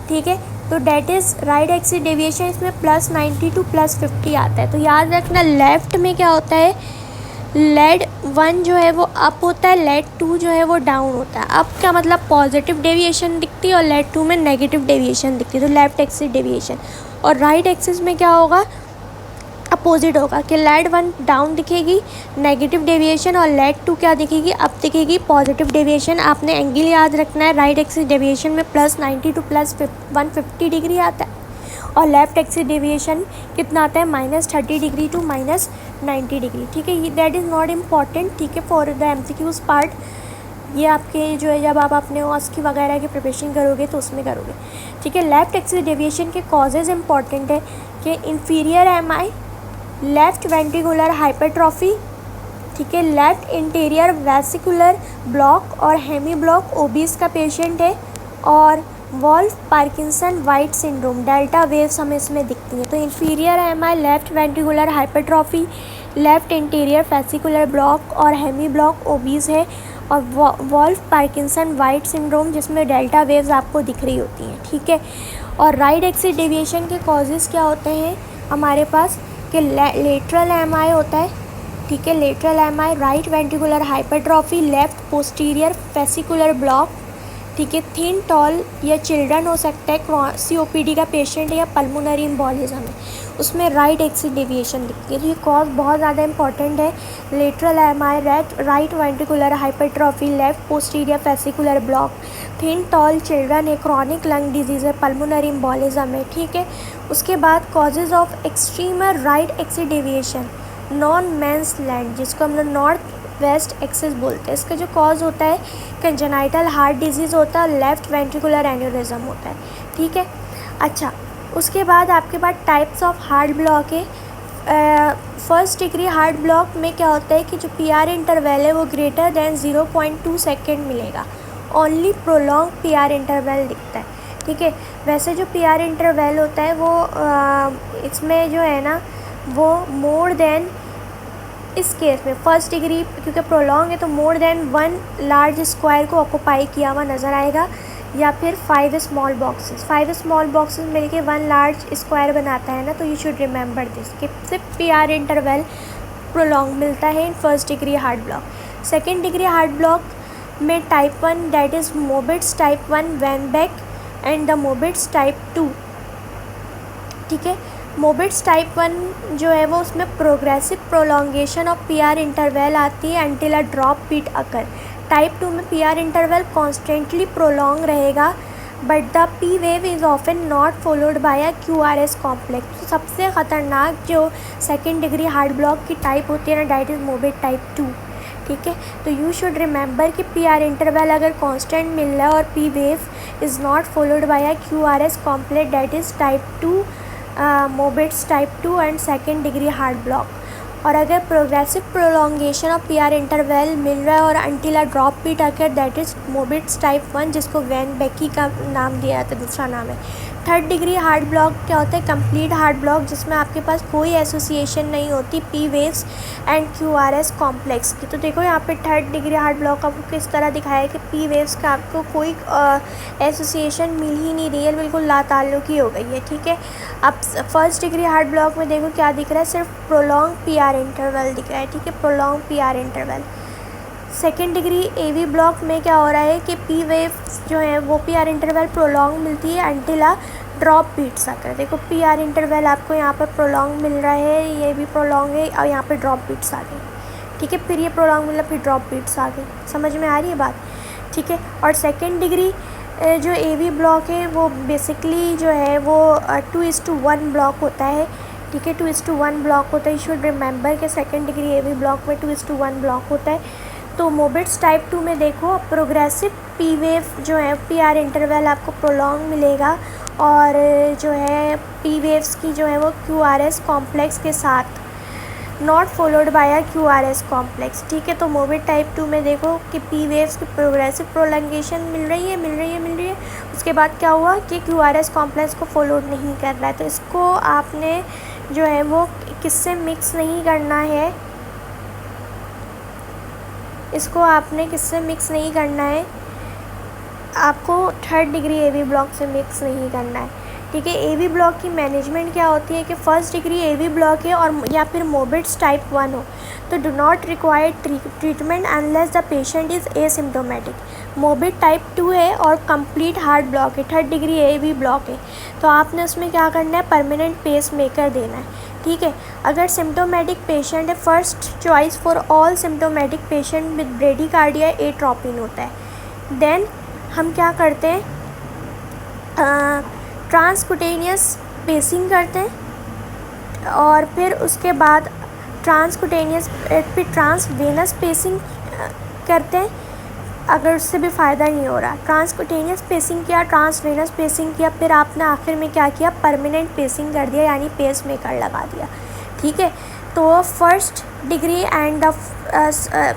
ठीक है, तो that is right axis deviation, इसमें +90 टू +50 आता है। तो याद रखना लेफ़्ट में क्या होता है, लेड 1 जो है वो अप होता है, लेड 2 जो है वो डाउन होता है। अप का मतलब पॉजिटिव डेविएशन दिखती है और लेड 2 में नेगेटिव डेविएशन दिखती है, तो लेफ्ट एक्सिस डेविएशन। और राइट एक्सिस में क्या होगा, अपोजिट होगा कि लेड 1 डाउन दिखेगी नेगेटिव डेविएशन और लेड 2 क्या दिखेगी, अप दिखेगी पॉजिटिव डेविएशन। आपने एंगल याद रखना है, राइट एक्सिस डेविएशन में +90 टू +150 डिग्री आता है और लेफ्ट एक्सिस डेविएशन कितना आता है, -30 डिग्री टू -90 डिग्री। ठीक है, दैट इज़ नॉट इम्पॉर्टेंट। ठीक है, फॉर द MCQs पार्ट ये आपके जो है जब आप अपने ऑस्की वगैरह की प्रिपरेशन करोगे तो उसमें करोगे। ठीक है, लेफ्ट एक्सिस डेविएशन के कॉजेज़ इंपॉर्टेंट है कि inferior MI, left ventricular hypertrophy, ठीक है, लेफ्ट इंटीरियर वेसिकुलर ब्लॉक और हेमी ब्लॉक ओबीस का पेशेंट है, और Wolff Parkinson White syndrome, delta waves हमें इसमें दिखती हैं। तो inferior MI, left ventricular hypertrophy, left anterior fascicular block और हेमी ब्लॉक ओबीस है, और वॉल्फ पार्किंसन वाइट सिंड्रोम जिसमें डेल्टा वेव्स आपको दिख रही होती हैं। ठीक है, और राइट एक्सिस डेविएशन के कॉजेज़ क्या होते हैं हमारे पास कि लेटरल MI होता है। ठीक है, lateral MI, right ventricular hypertrophy, left posterior vesicular block, ठीक है, थिन टॉल या चिल्ड्रन हो सकता है, COPD का पेशेंट है या पल्मोनरी एम्बोलिज्म है। उसमें राइट एक्सिस डेविएशन दिखती है। तो ये कॉज बहुत ज़्यादा इंपॉर्टेंट है। Lateral MI, right ventricular hypertrophy, left posterior fascicular block, thin tall children है, क्रॉनिक लंग डिजीज़ है, पल्मोनरी एम्बोलिज्म है, ठीक है। उसके बाद causes of extreme right axis deviation, no man's land जिसको हम लोग नॉर्थ वेस्ट एक्सिस बोलते हैं, इसका जो कॉज होता है कंजेनाइटल हार्ट डिजीज़ होता है, लेफ्ट वेंट्रिकुलर एन्यूरिज्म होता है, ठीक है। अच्छा, उसके बाद आपके पास टाइप्स ऑफ हार्ट ब्लॉक है। फर्स्ट डिग्री हार्ट ब्लॉक में क्या होता है कि जो पीआर इंटरवल है वो ग्रेटर देन 0.2 सेकेंड मिलेगा, ओनली प्रोलॉन्ग पीआर इंटरवल दिखता है, ठीक है। वैसे जो पीआर इंटरवल होता है वो इसमें जो है ना वो मोर देन, इस केस में फर्स्ट डिग्री क्योंकि प्रोलॉन्ग है तो मोर देन 1 लार्ज स्क्वायर को ऑक्यूपाई किया हुआ नज़र आएगा, या फिर 5 स्मॉल बॉक्सेस, 5 स्मॉल बॉक्सेस मिलके 1 लार्ज स्क्वायर बनाता है ना। तो यू शुड रिमेंबर दिस कि सिर्फ पीआर इंटरवल प्रोलॉन्ग मिलता है in first degree heart block. Second degree heart block में type 1 that is Mobitz type 1 Wenckebach and the Mobitz type 2, ठीक है। मोबिट्स टाइप 1 जो है वो उसमें progressive prolongation of PR interval आती है until a drop beat occur. Type 2 में पीआर इंटरवल कॉन्स्टेंटली प्रोलॉन्ग रहेगा but the P wave is often not followed by a QRS complex. तो सबसे ख़तरनाक जो सेकेंड डिग्री हार्ट ब्लॉक की type होती है ना दैट इज़ मोबिट टाइप 2, ठीक है। तो यू शुड रिमेंबर कि पीआर इंटरवल अगर कांस्टेंट मिल रहा है और P wave is not followed by a QRS complex that is type 2 Mobitz type 2 and second degree heart block. और अगर progressive prolongation of PR interval मिल रहा है और until a drop beat occur that is Mobitz type 1 जिसको van Beki का नाम दिया जाता है, दूसरा नाम है। थर्ड डिग्री हार्ट ब्लॉक क्या होता है, कंप्लीट हार्ट ब्लॉक जिसमें आपके पास कोई एसोसिएशन नहीं होती P waves and QRS complex की। तो देखो यहाँ पे थर्ड डिग्री हार्ट ब्लॉक आपको किस तरह दिखाया है कि पी वेव्स का आपको कोई एसोसिएशन मिल ही नहीं रही है, बिल्कुल लाताल्लुकी हो गई है, ठीक है। अब फर्स्ट डिग्री हार्ट ब्लॉक में देखो क्या दिख रहा है, सिर्फ प्रोलॉन्ग पीआर इंटरवल दिख रहा है, ठीक है, prolong PR interval. Second degree AV block में क्या हो रहा है कि पी वेव जो है वो पीआर इंटरवल प्रोलॉन्ग मिलती है अंटिल अ ड्रॉप बीट्स आकर। देखो पीआर इंटरवल आपको यहाँ पर प्रोलॉन्ग मिल रहा है, ये भी प्रोलॉन्ग है और यहाँ पे ड्रॉप बीट्स आ गई, ठीक है। फिर ये प्रोलॉन्ग मिला, फिर ड्रॉप बीट्स आ गई, समझ में आ रही है बात, ठीक है। और सेकेंड डिग्री जो एवी ब्लॉक है वो बेसिकली जो है वो 2:1 ब्लॉक होता है, ठीक है, 2:1 ब्लॉक होता है। यू शुड रिमेंबर कि सेकेंड डिग्री एवी ब्लॉक में 2:1 ब्लॉक होता है। तो मोबिट्स टाइप 2 में देखो प्रोग्रेसिव पी वेव जो है पीआर इंटरवल आपको प्रोलॉन्ग मिलेगा और जो है पी वेव्स की जो है वो क्यूआरएस कॉम्प्लेक्स के साथ not followed by a QRS complex, ठीक है। तो मोबिट टाइप 2 में देखो कि पी वेव्स की प्रोग्रेसिव प्रोलॉन्गेशन मिल रही है, उसके बाद क्या हुआ कि क्यूआरएस कॉम्प्लेक्स को फॉलोड नहीं कर रहा है। तो इसको आपने जो है वो किससे मिक्स नहीं करना है, इसको आपने किससे मिक्स नहीं करना है, आपको थर्ड डिग्री एवी ब्लॉक से मिक्स नहीं करना है, ठीक है। एवी ब्लॉक की मैनेजमेंट क्या होती है कि फर्स्ट डिग्री एवी ब्लॉक है और या फिर मोबिट्स टाइप 1 हो तो do not require treatment unless the patient is asymptomatic. Mobitz type 2 है और कंप्लीट हार्ट ब्लॉक है, थर्ड डिग्री एवी ब्लॉक है, तो आपने उसमें क्या करना है, परमानेंट पेस मेकर देना है, ठीक है। अगर सिम्टोमेटिक पेशेंट है, first choice for all symptomatic patient with bradycardia atropine होता है। देन हम क्या करते हैं, ट्रांसकुटेनियस पेसिंग करते हैं और फिर उसके बाद ट्रांसकुटेनियस फिर ट्रांसवेनस पेसिंग करते हैं। अगर उससे भी फ़ायदा नहीं हो रहा, ट्रांसकुटेनियस पेसिंग किया, ट्रांसवेनस पेसिंग किया, फिर आपने आखिर में क्या किया, परमानेंट पेसिंग कर दिया यानी पेस मेकर लगा दिया, ठीक है। तो first degree and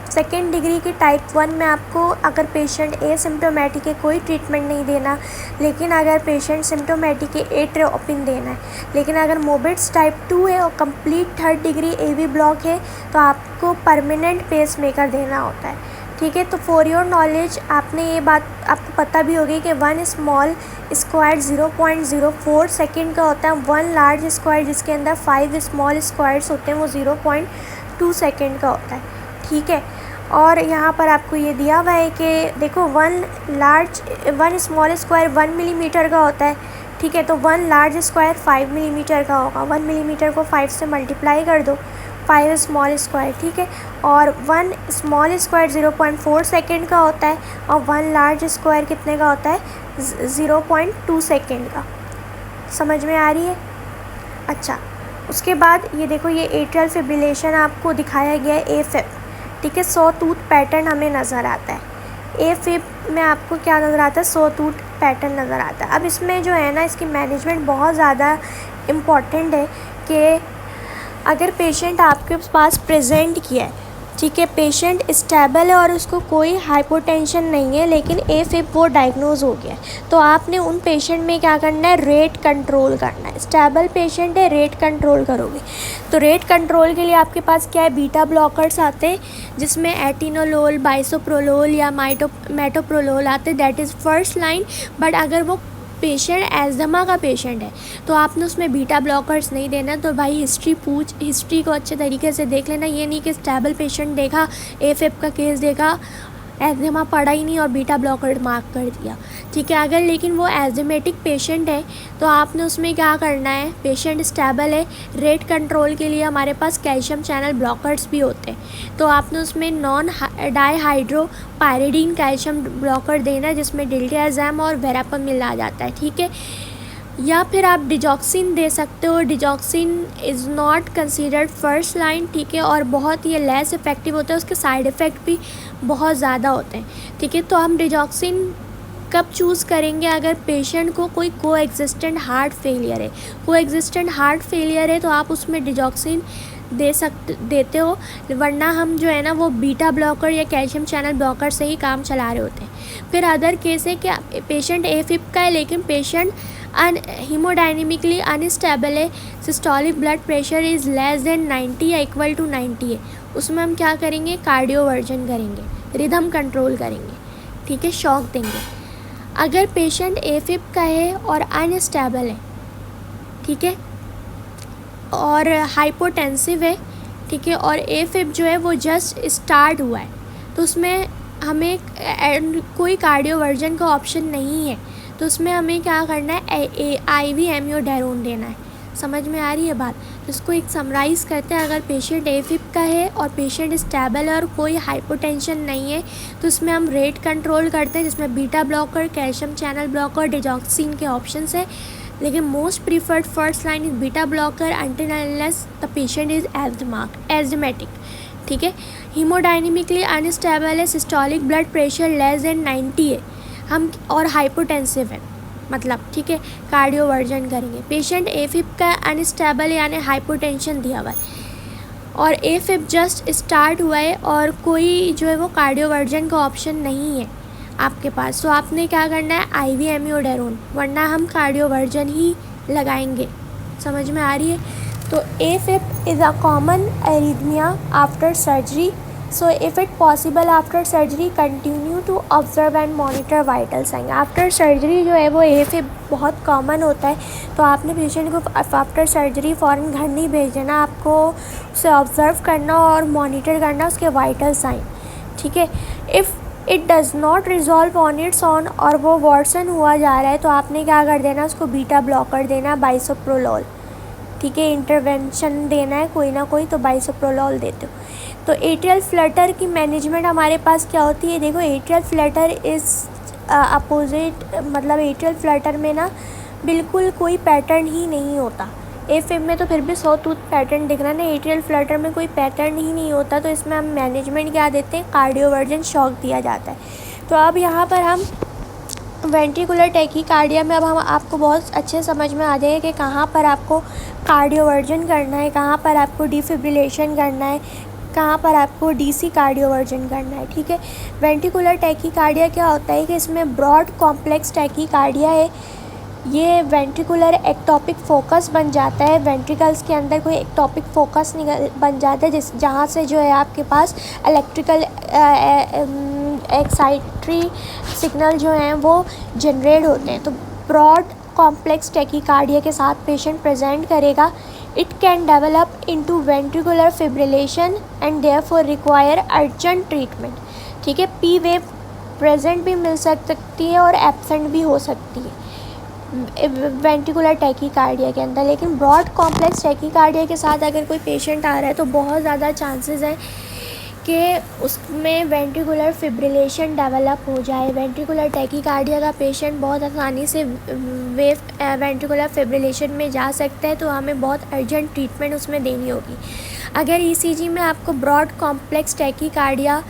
second degree की टाइप 1 में आपको अगर पेशेंट एसिम्प्टोमेटिक है कोई ट्रीटमेंट नहीं देना, लेकिन अगर पेशेंट सिम्प्टोमेटिक है एट्रोपिन देना है। लेकिन अगर मोबिट्स टाइप 2 है और complete third degree AV block है तो आपको परमानेंट पेस मेकर देना होता है, ठीक है। तो फॉर योर नॉलेज आपने ये बात आपको पता भी होगी कि 1 स्मॉल स्क्वायर 0.04 सेकेंड का होता है, 1 लार्ज स्क्वायर जिसके अंदर 5 स्मॉल स्क्वायर्स होते हैं वो 0.2 सेकेंड का होता है, ठीक है। और यहाँ पर आपको ये दिया हुआ है कि देखो 1 स्मॉल स्क्वायर 1 मिलीमीटर का होता है, ठीक है। तो 1 लार्ज स्क्वायर 5 मिलीमीटर का होगा, 1 मिलीमीटर को 5 से मल्टीप्लाई कर दो, 5 स्मॉल स्क्वायर, ठीक है। और 1 स्मॉल स्क्वायर 0.4 सेकेंड का होता है और 1 लार्ज स्क्वायर कितने का होता है, 0.2 सेकेंड का। समझ में आ रही है? अच्छा, उसके बाद ये देखो, ये एट्रियल फिब्रिलेशन आपको दिखाया गया है एफिब, ठीक है। 100 टूथ पैटर्न हमें नज़र आता है। एफिब में आपको क्या नज़र आता है, 100 टूथ पैटर्न नज़र आता है। अब इसमें जो है ना, इसकी मैनेजमेंट बहुत ज़्यादा इम्पॉर्टेंट है कि अगर पेशेंट आपके पास प्रेजेंट किया है, ठीक है, पेशेंट स्टेबल है और उसको कोई हाइपोटेंशन नहीं है, लेकिन एफिब वो डायग्नोज हो गया है, तो आपने उन पेशेंट में क्या करना है, रेट कंट्रोल करना है। स्टेबल पेशेंट है, रेट कंट्रोल करोगे। तो रेट कंट्रोल के लिए आपके पास क्या है, बीटा ब्लॉकर्स आते हैं, जिसमें एटिनोलोल, बाइसोप्रोलोल या मेटोप्रोलोल आते हैं, that is first line. But अगर वो पेशेंट एस्थमा का पेशेंट है तो आपने उसमें बीटा ब्लॉकर्स नहीं देना। तो भाई हिस्ट्री को अच्छे तरीके से देख लेना। ये नहीं कि स्टेबल पेशेंट देखा, एफिब का केस देखा, एस्थमा पड़ा ही नहीं और बीटा ब्लॉकर मार्क कर दिया, ठीक है। अगर लेकिन वो एस्थमेटिक पेशेंट है तो आपने उसमें क्या करना है, पेशेंट स्टेबल है, रेट कंट्रोल के लिए हमारे पास कैल्शियम चैनल ब्लॉकर्स भी होते हैं, तो आपने उसमें नॉन डाईहाइड्रोपायरिडीन कैल्शियम ब्लॉकर देना, जिसमें डिल्टियाज़ैम और वेरापामिल आ जाता है, ठीक है। या फिर आप डिजॉक्सिन दे सकते हो। Digoxin is not considered first line, ठीक है, और बहुत ये लेस इफ़ेक्टिव होता है, उसके साइड इफ़ेक्ट भी बहुत ज़्यादा होते हैं, ठीक है। तो हम डिजॉक्सिन कब चूज़ करेंगे, अगर पेशेंट को कोई कोएग्जिस्टेंट हार्ट फेलियर है। कोएग्जिस्टेंट हार्ट फेलियर है तो आप उसमें डिजॉक्सिन देते हो, वरना हम जो है ना वो बीटा ब्लॉकर या कैल्शियम चैनल ब्लॉकर से ही काम चला रहे होते हैं। फिर अदर केस है कि पेशेंट एफिब का है लेकिन पेशेंट हीमोडायनेमिकली अनस्टेबल है, systolic blood pressure is less than 90 या इक्वल टू 90 है, उसमें हम क्या करेंगे, कार्डियोवर्जन करेंगे, रिदम कंट्रोल करेंगे, ठीक है, शॉक देंगे। अगर पेशेंट एफिब का है और अनस्टेबल है, ठीक है, और हाइपोटेंसिव है, ठीक है, और एफिब जो है वो जस्ट स्टार्ट हुआ है, तो उसमें हमें कोई कार्डियोवर्जन का ऑप्शन नहीं है, तो उसमें हमें क्या करना है, IV एम्योडेरोन देना है। समझ में आ रही है बात? तो इसको एक समराइज़ करते हैं। अगर पेशेंट एफिब का है और पेशेंट स्टेबल है और कोई हाइपोटेंशन नहीं है तो इसमें हम रेट कंट्रोल करते हैं, जिसमें beta blocker, calcium channel blocker, digoxin के ऑप्शंस है, लेकिन most preferred first line is beta blocker until unless the patient is asthmatic, ठीक है। हीमोडायनेमिकली अनस्टेबल है, systolic blood pressure less than 90 है हम, और हाइपोटेंसिव है, मतलब, ठीक है, कार्डियोवर्जन करेंगे। पेशेंट एफिब का अनस्टेबल यानी हाइपोटेंशन दिया हुआ है और एफिब जस्ट स्टार्ट हुआ है और कोई जो है वो कार्डियोवर्जन का ऑप्शन नहीं है आपके पास, तो आपने क्या करना है, IV एम्योडेरोन, वरना हम कार्डियोवर्जन ही लगाएंगे। समझ में आ रही है? तो AFib is a common arrhythmia after surgery, so if it possible after surgery continue to observe and monitor vital sign. After surgery जो है वो एफिब बहुत कॉमन होता है, तो आपने पेशेंट को आफ्टर सर्जरी फ़ौरन घर नहीं भेज देना, आपको उसे ऑब्ज़र्व करना और मॉनिटर करना उसके वाइटल साइन, ठीक है। If it does not resolve on it's on और वो वर्सन हुआ जा रहा है तो आपने क्या कर देना, उसको बीटा ब्लॉकर देना, बाइसोप्रोलोल, ठीक है, इंटरवेंशन देना है कोई ना कोई, तो बाइसोप्रोलोल देते हो। तो एट्रियल फ्लटर की मैनेजमेंट हमारे पास क्या होती है, देखो एट्रियल फ्लटर इज़ अपोजिट, मतलब एट्रियल फ्लटर में ना बिल्कुल कोई पैटर्न ही नहीं होता। एफिब में तो फिर भी 100 टूथ पैटर्न दिख रहा है ना, एट्रियल फ्लटर में कोई पैटर्न ही नहीं होता, तो इसमें हम मैनेजमेंट क्या देते हैं, कार्डियोवर्जन शॉक दिया जाता है। तो अब यहाँ पर हम वेंट्रिकुलर टैकीकार्डिया में अब हम आपको बहुत अच्छे समझ में आ जाएगा कि कहाँ पर आपको कार्डियोवर्जन करना है, कहाँ पर आपको डिफिब्रिलेशन करना है, कहाँ पर आपको DC कार्डियोवर्जन करना है, ठीक है। वेंट्रिकुलर टैकीकार्डिया क्या होता है कि इसमें ब्रॉड कॉम्प्लेक्स टैकीकार्डिया है, ये वेंट्रिकुलर एक्टोपिक फोकस बन जाता है, वेंट्रिकल्स के अंदर कोई एक्टोपिक फोकस बन जाता है जहाँ से जो है आपके पास इलेक्ट्रिकल एक्साइटरी सिग्नल जो हैं वो जनरेट होते हैं। तो ब्रॉड कॉम्प्लेक्स टैकीकार्डिया के साथ पेशेंट प्रेजेंट करेगा। It can develop into ventricular fibrillation and therefore require urgent treatment, ठीक है। P वेव प्रेजेंट भी मिल सकती है और एब्सेंट भी हो सकती है, वेंट्रिकुलर टैकीकार्डिया के अंदर। लेकिन ब्रॉड कॉम्प्लेक्स टैकीकार्डिया के साथ अगर कोई पेशेंट आ रहा है तो बहुत ज़्यादा चांसेस हैं कि उसमें वेंट्रिकुलर फिब्रिलेशन डेवलप हो जाए। वेंट्रिकुलर टैकीकार्डिया का पेशेंट बहुत आसानी से वेंट्रिकुलर फिब्रिलेशन में जा सकता है, तो हमें बहुत अर्जेंट ट्रीटमेंट उसमें देनी होगी। अगर ईसीजी में आपको ब्रॉड कॉम्प्लेक्स टैकीकार्डिया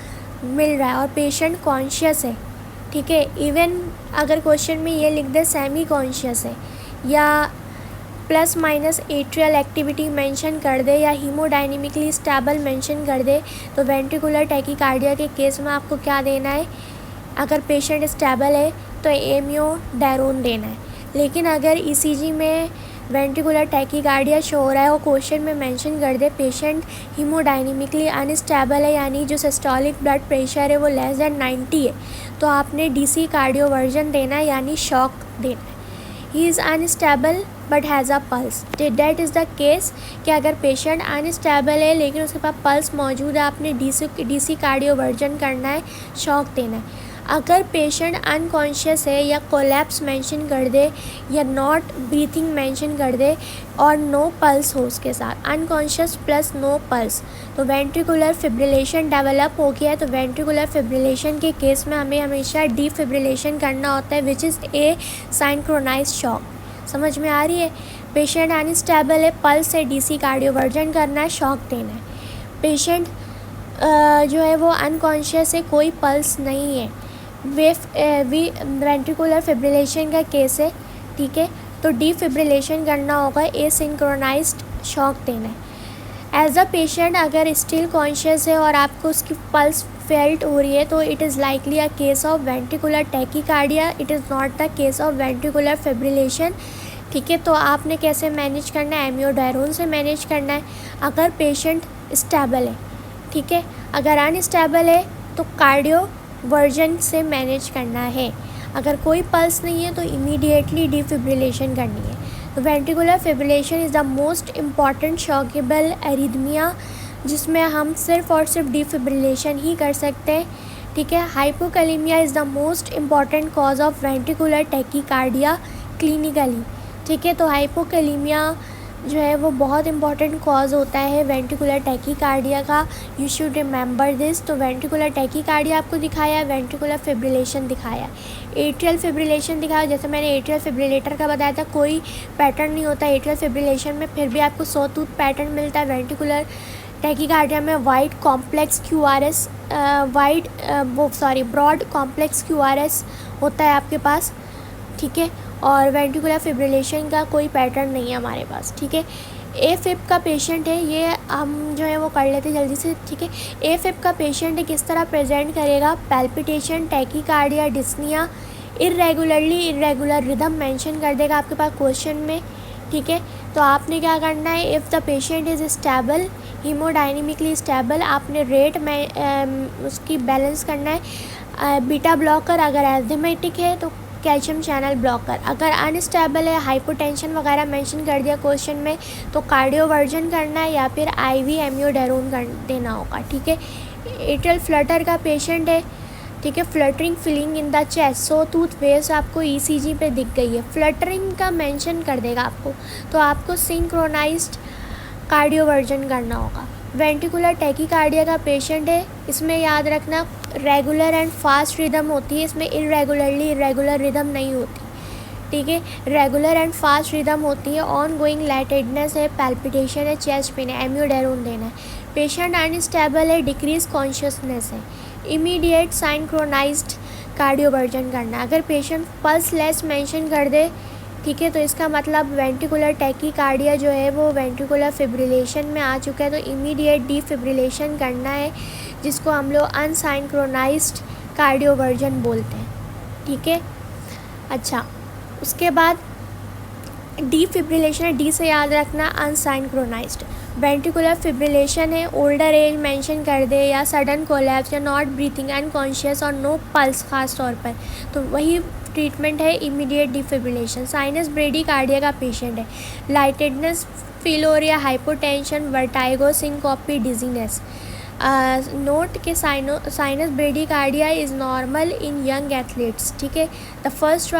मिल रहा है और पेशेंट कॉन्शियस है, ठीक है, इवन अगर क्वेश्चन में ये लिख दे सेमी कॉन्शियस है या plus minus atrial activity mention कर दे या हीमोडायनेमिकली स्टेबल मेंशन कर दे, तो वेंट्रिकुलर टैकीकार्डिया के केस में आपको क्या देना है? अगर पेशेंट स्टेबल है तो एमियोडायरोन देना है। लेकिन अगर ईसीजी में वेंट्रिकुलर टैकीकार्डिया शो हो रहा है और क्वेश्चन में मेंशन कर दे पेशेंट हीमोडायनेमिकली अनस्टेबल है, यानी जो सिस्टोलिक ब्लड प्रेशर है वो लेस देन 90 है, तो आपने डीसी कार्डियोवर्जन देना है, यानी शॉक देना है। He is unstable but has a pulse. Date is the case कि अगर पेशेंट अनस्टेबल है लेकिन उसके पास पल्स मौजूद है, आपने डीसी कार्डियोवर्जन करना है, शॉक देना है। अगर पेशेंट अनकॉन्शियस है या कोलैप्स मेंशन कर दे या नॉट ब्रीथिंग मेंशन कर दे और नो पल्स हो उसके साथ, अनकॉन्शियस प्लस नो पल्स, तो वेंट्रिकुलर फिब्रिलेशन डेवलप हो गया है। तो वेंट्रिकुलर फिब्रिलेशन के केस में हमें हमेशा डीफिब्रिलेशन करना होता है, which is a synchronised shock. समझ में आ रही है? पेशेंट अनस्टेबल है, पल्स से डीसी कार्डियोवर्जन करना है, शॉक देना है। पेशेंट जो है वो अनकॉन्शियस है, कोई पल्स नहीं है, वेंट्रिकुलर फिब्रिलेशन का केस है, ठीक है, तो डीफिब्रिलेशन करना होगा, एसिंक्रोनाइज्ड शॉक देना है। एज अ पेशेंट अगर स्टिल कॉन्शियस है और आपको उसकी पल्स फेल्ट हो रही है तो it is likely a case of ventricular tachycardia, it is not the case of ventricular fibrillation, ठीक है। तो आपने कैसे मैनेज करना है? एमियोडायरोन से मैनेज करना है अगर पेशेंट स्टेबल है, ठीक है। अगर अनस्टेबल है तो कार्डियोवर्जन से मैनेज करना है। अगर कोई पल्स नहीं है तो इमीडिएटली डिफिब्रिलेशन करनी है। तो ventricular fibrillation is the most important shockable arrhythmia, जिसमें हम सिर्फ और सिर्फ डिफिब्रिलेशन ही कर सकते हैं, ठीक है। Hypokalemia is the most important cause of ventricular tachycardia clinically, ठीक है। तो हाइपोकैलेमिया जो है वो बहुत इंपॉर्टेंट कॉज होता है वेंट्रिकुलर टैकीकार्डिया का, यू शुड रिमेंबर दिस। तो वेंट्रिकुलर टैकीकार्डिया आपको दिखाया है, वेंट्रिकुलर फिब्रिलेशन दिखाया है, एट्रियल फिब्रिलेशन दिखाया। जैसे मैंने एट्रियल फिब्रिलेटर का बताया था, कोई पैटर्न नहीं होता एट्रियल फिब्रिलेशन में, फिर भी आपको सॉटूथ पैटर्न मिलता है। वेंट्रिकुलर टैकीकार्डिया में wide complex QRS broad complex QRS होता है आपके पास, ठीक है। और वेंट्रिकुलर फिब्रिलेशन का कोई पैटर्न नहीं है हमारे पास, ठीक है। एफिब का पेशेंट है, ये हम जो है वो कर लेते जल्दी से, ठीक है। एफिब का पेशेंट है, किस तरह प्रेजेंट करेगा? Palpitation, tachycardia, dyspnoea, irregular rhythm mention कर देगा आपके पास क्वेश्चन में, ठीक है। तो आपने क्या करना है? If the patient is stable, haemodynamically stable, आपने रेट में उसकी बैलेंस करना है। बीटा ब्लॉकर अगर एस्थमेटिक है तो कैल्शियम चैनल ब्लॉकर, अगर अनस्टेबल है, हाइपोटेंशन वगैरह मेंशन कर दिया क्वेश्चन में, तो कार्डियोवर्जन करना है या फिर आईवी एमियोडायरोन कर देना होगा, ठीक है। एट्रियल फ्लटर का पेशेंट है, ठीक है, fluttering feeling in the chest, so tooth waves आपको ईसीजी पे दिख गई है, फ्लटरिंग का मेंशन कर देगा आपको, तो आपको सिंक्रोनाइज्ड कार्डियोवर्जन करना होगा। वेंट्रिकुलर टैकीकार्डिया का पेशेंट है, इसमें याद रखना रेगुलर एंड फास्ट रिदम होती है, इसमें इरेगुलर रिदम नहीं होती, ठीक है। रेगुलर एंड फास्ट रिदम होती है, ऑन गोइंग लाइटेडनेस है, पैल्पिटेशन है, चेस्ट पेन है, एमियोडायरोन देना है। पेशेंट अनस्टेबल है, डिक्रीज कॉन्शियसनेस है, इमीडिएट सिंक्रोनाइज्ड कार्डियोवर्जन करना है। अगर पेशेंट पल्स लेस मेंशन कर दे, ठीक है, तो इसका मतलब वेंट्रिकुलर टैकीकार्डिया जो है वो वेंट्रिकुलर फिब्रिलेशन में आ चुका है, तो इमीडिएट डिफिब्रिलेशन करना है, जिसको हम लोग अनसिंक्रोनाइज्ड कार्डियोवर्जन बोलते हैं, ठीक है। अच्छा, उसके बाद डिफिब्रिलेशन है, डी से याद रखना अनसिंक्रोनाइज्ड। वेंट्रिकुलर फिब्रिलेशन है, ओल्डर एज मेंशन कर दे या सडन कोलैप्स या नॉट ब्रीथिंग, अनकॉन्शियस और नो पल्स खास तौर पर, तो वही ट्रीटमेंट है इमीडिएट डिफिब्रिलेशन। साइनस ब्रेडिकार्डिया का पेशेंट है, लाइटेडनेस फील हो रही है, hypotension, vertigo, syncope, dizziness, note के sinus bradycardia is normal in young athletes, ठीक है। The first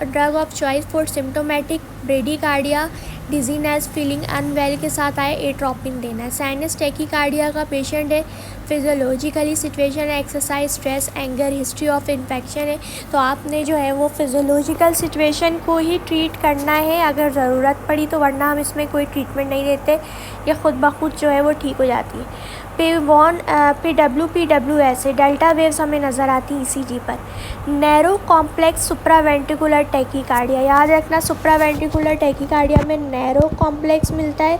drug of choice for symptomatic bradycardia dizziness feeling unwell के साथ आए एट्रोपिन देना है। साइनस टेकिकार्डिया का पेशेंट है, फिजियोलॉजिकली सिचुएशन है, exercise, stress, anger, history of infection है, तो आपने जो है वो फिजियोलॉजिकल सिचुएशन को ही ट्रीट करना है अगर ज़रूरत पड़ी तो, वरना हम इसमें कोई ट्रीटमेंट नहीं देते, ये ख़ुद ब खुद जो है वो ठीक हो जाती है। PWS से डेल्टा वेव्स हमें नज़र आती है ECG पर। नैरो कॉम्प्लेक्स सुप्रावेंट्रिकुलर टैकीकार्डिया, याद रखना सुप्रावेंट्रिकुलर टैकीकार्डिया में नैरो कॉम्प्लेक्स मिलता है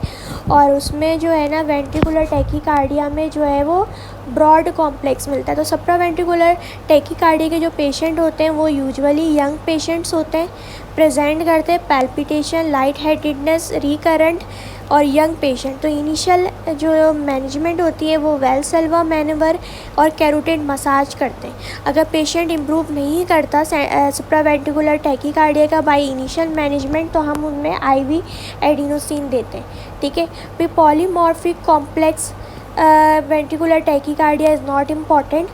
और उसमें जो है ना वेंट्रिकुलर टैकीकार्डिया में जो है वो ब्रॉड कॉम्प्लेक्स मिलता है। तो सुप्रावेंट्रिकुलर टैकीकार्डिया के जो पेशेंट होते हैं वो यूजुअली यंग पेशेंट्स होते हैं, प्रेजेंट करते हैं पैल्पिटेशन, लाइट हेडेडनेस, रिकरेंट और यंग पेशेंट। तो इनिशियल जो मैनेजमेंट होती है वो वेलसेल्वा मैनवर और कैरोटिड मसाज करते हैं। अगर पेशेंट इम्प्रूव नहीं करता सुप्रावेंट्रिकुलर टैकीकार्डिया का बाय इनिशियल मैनेजमेंट तो हम उनमें IV एडिनोसिन देते हैं, ठीक है। फिर polymorphic complex ventricular tachycardia is not important.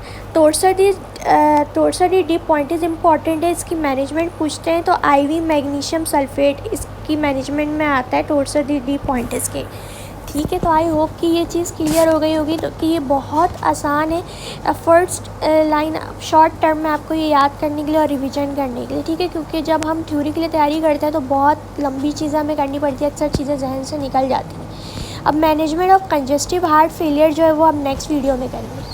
Torsades de pointes is important है, इसकी मैनेजमेंट पूछते हैं तो IV मैग्नीशियम सल्फेट इसकी मैनेजमेंट में आता है टोर्सरी डीप पॉइंट इसके, ठीक है। तो आई होप कि ये चीज़ क्लियर हो गई होगी, तो कि ये बहुत आसान है फर्स्ट लाइन शॉर्ट टर्म में आपको ये याद करने के लिए और रिवीजन करने के लिए, ठीक है। क्योंकि जब हम थ्योरी के लिए तैयारी करते हैं तो बहुत लंबी चीज़ें हमें करनी पड़ती है, अक्सर चीज़ें जहन से निकल जाती हैं। अब management of congestive heart failure जो है वो हम नेक्स्ट वीडियो में करेंगे।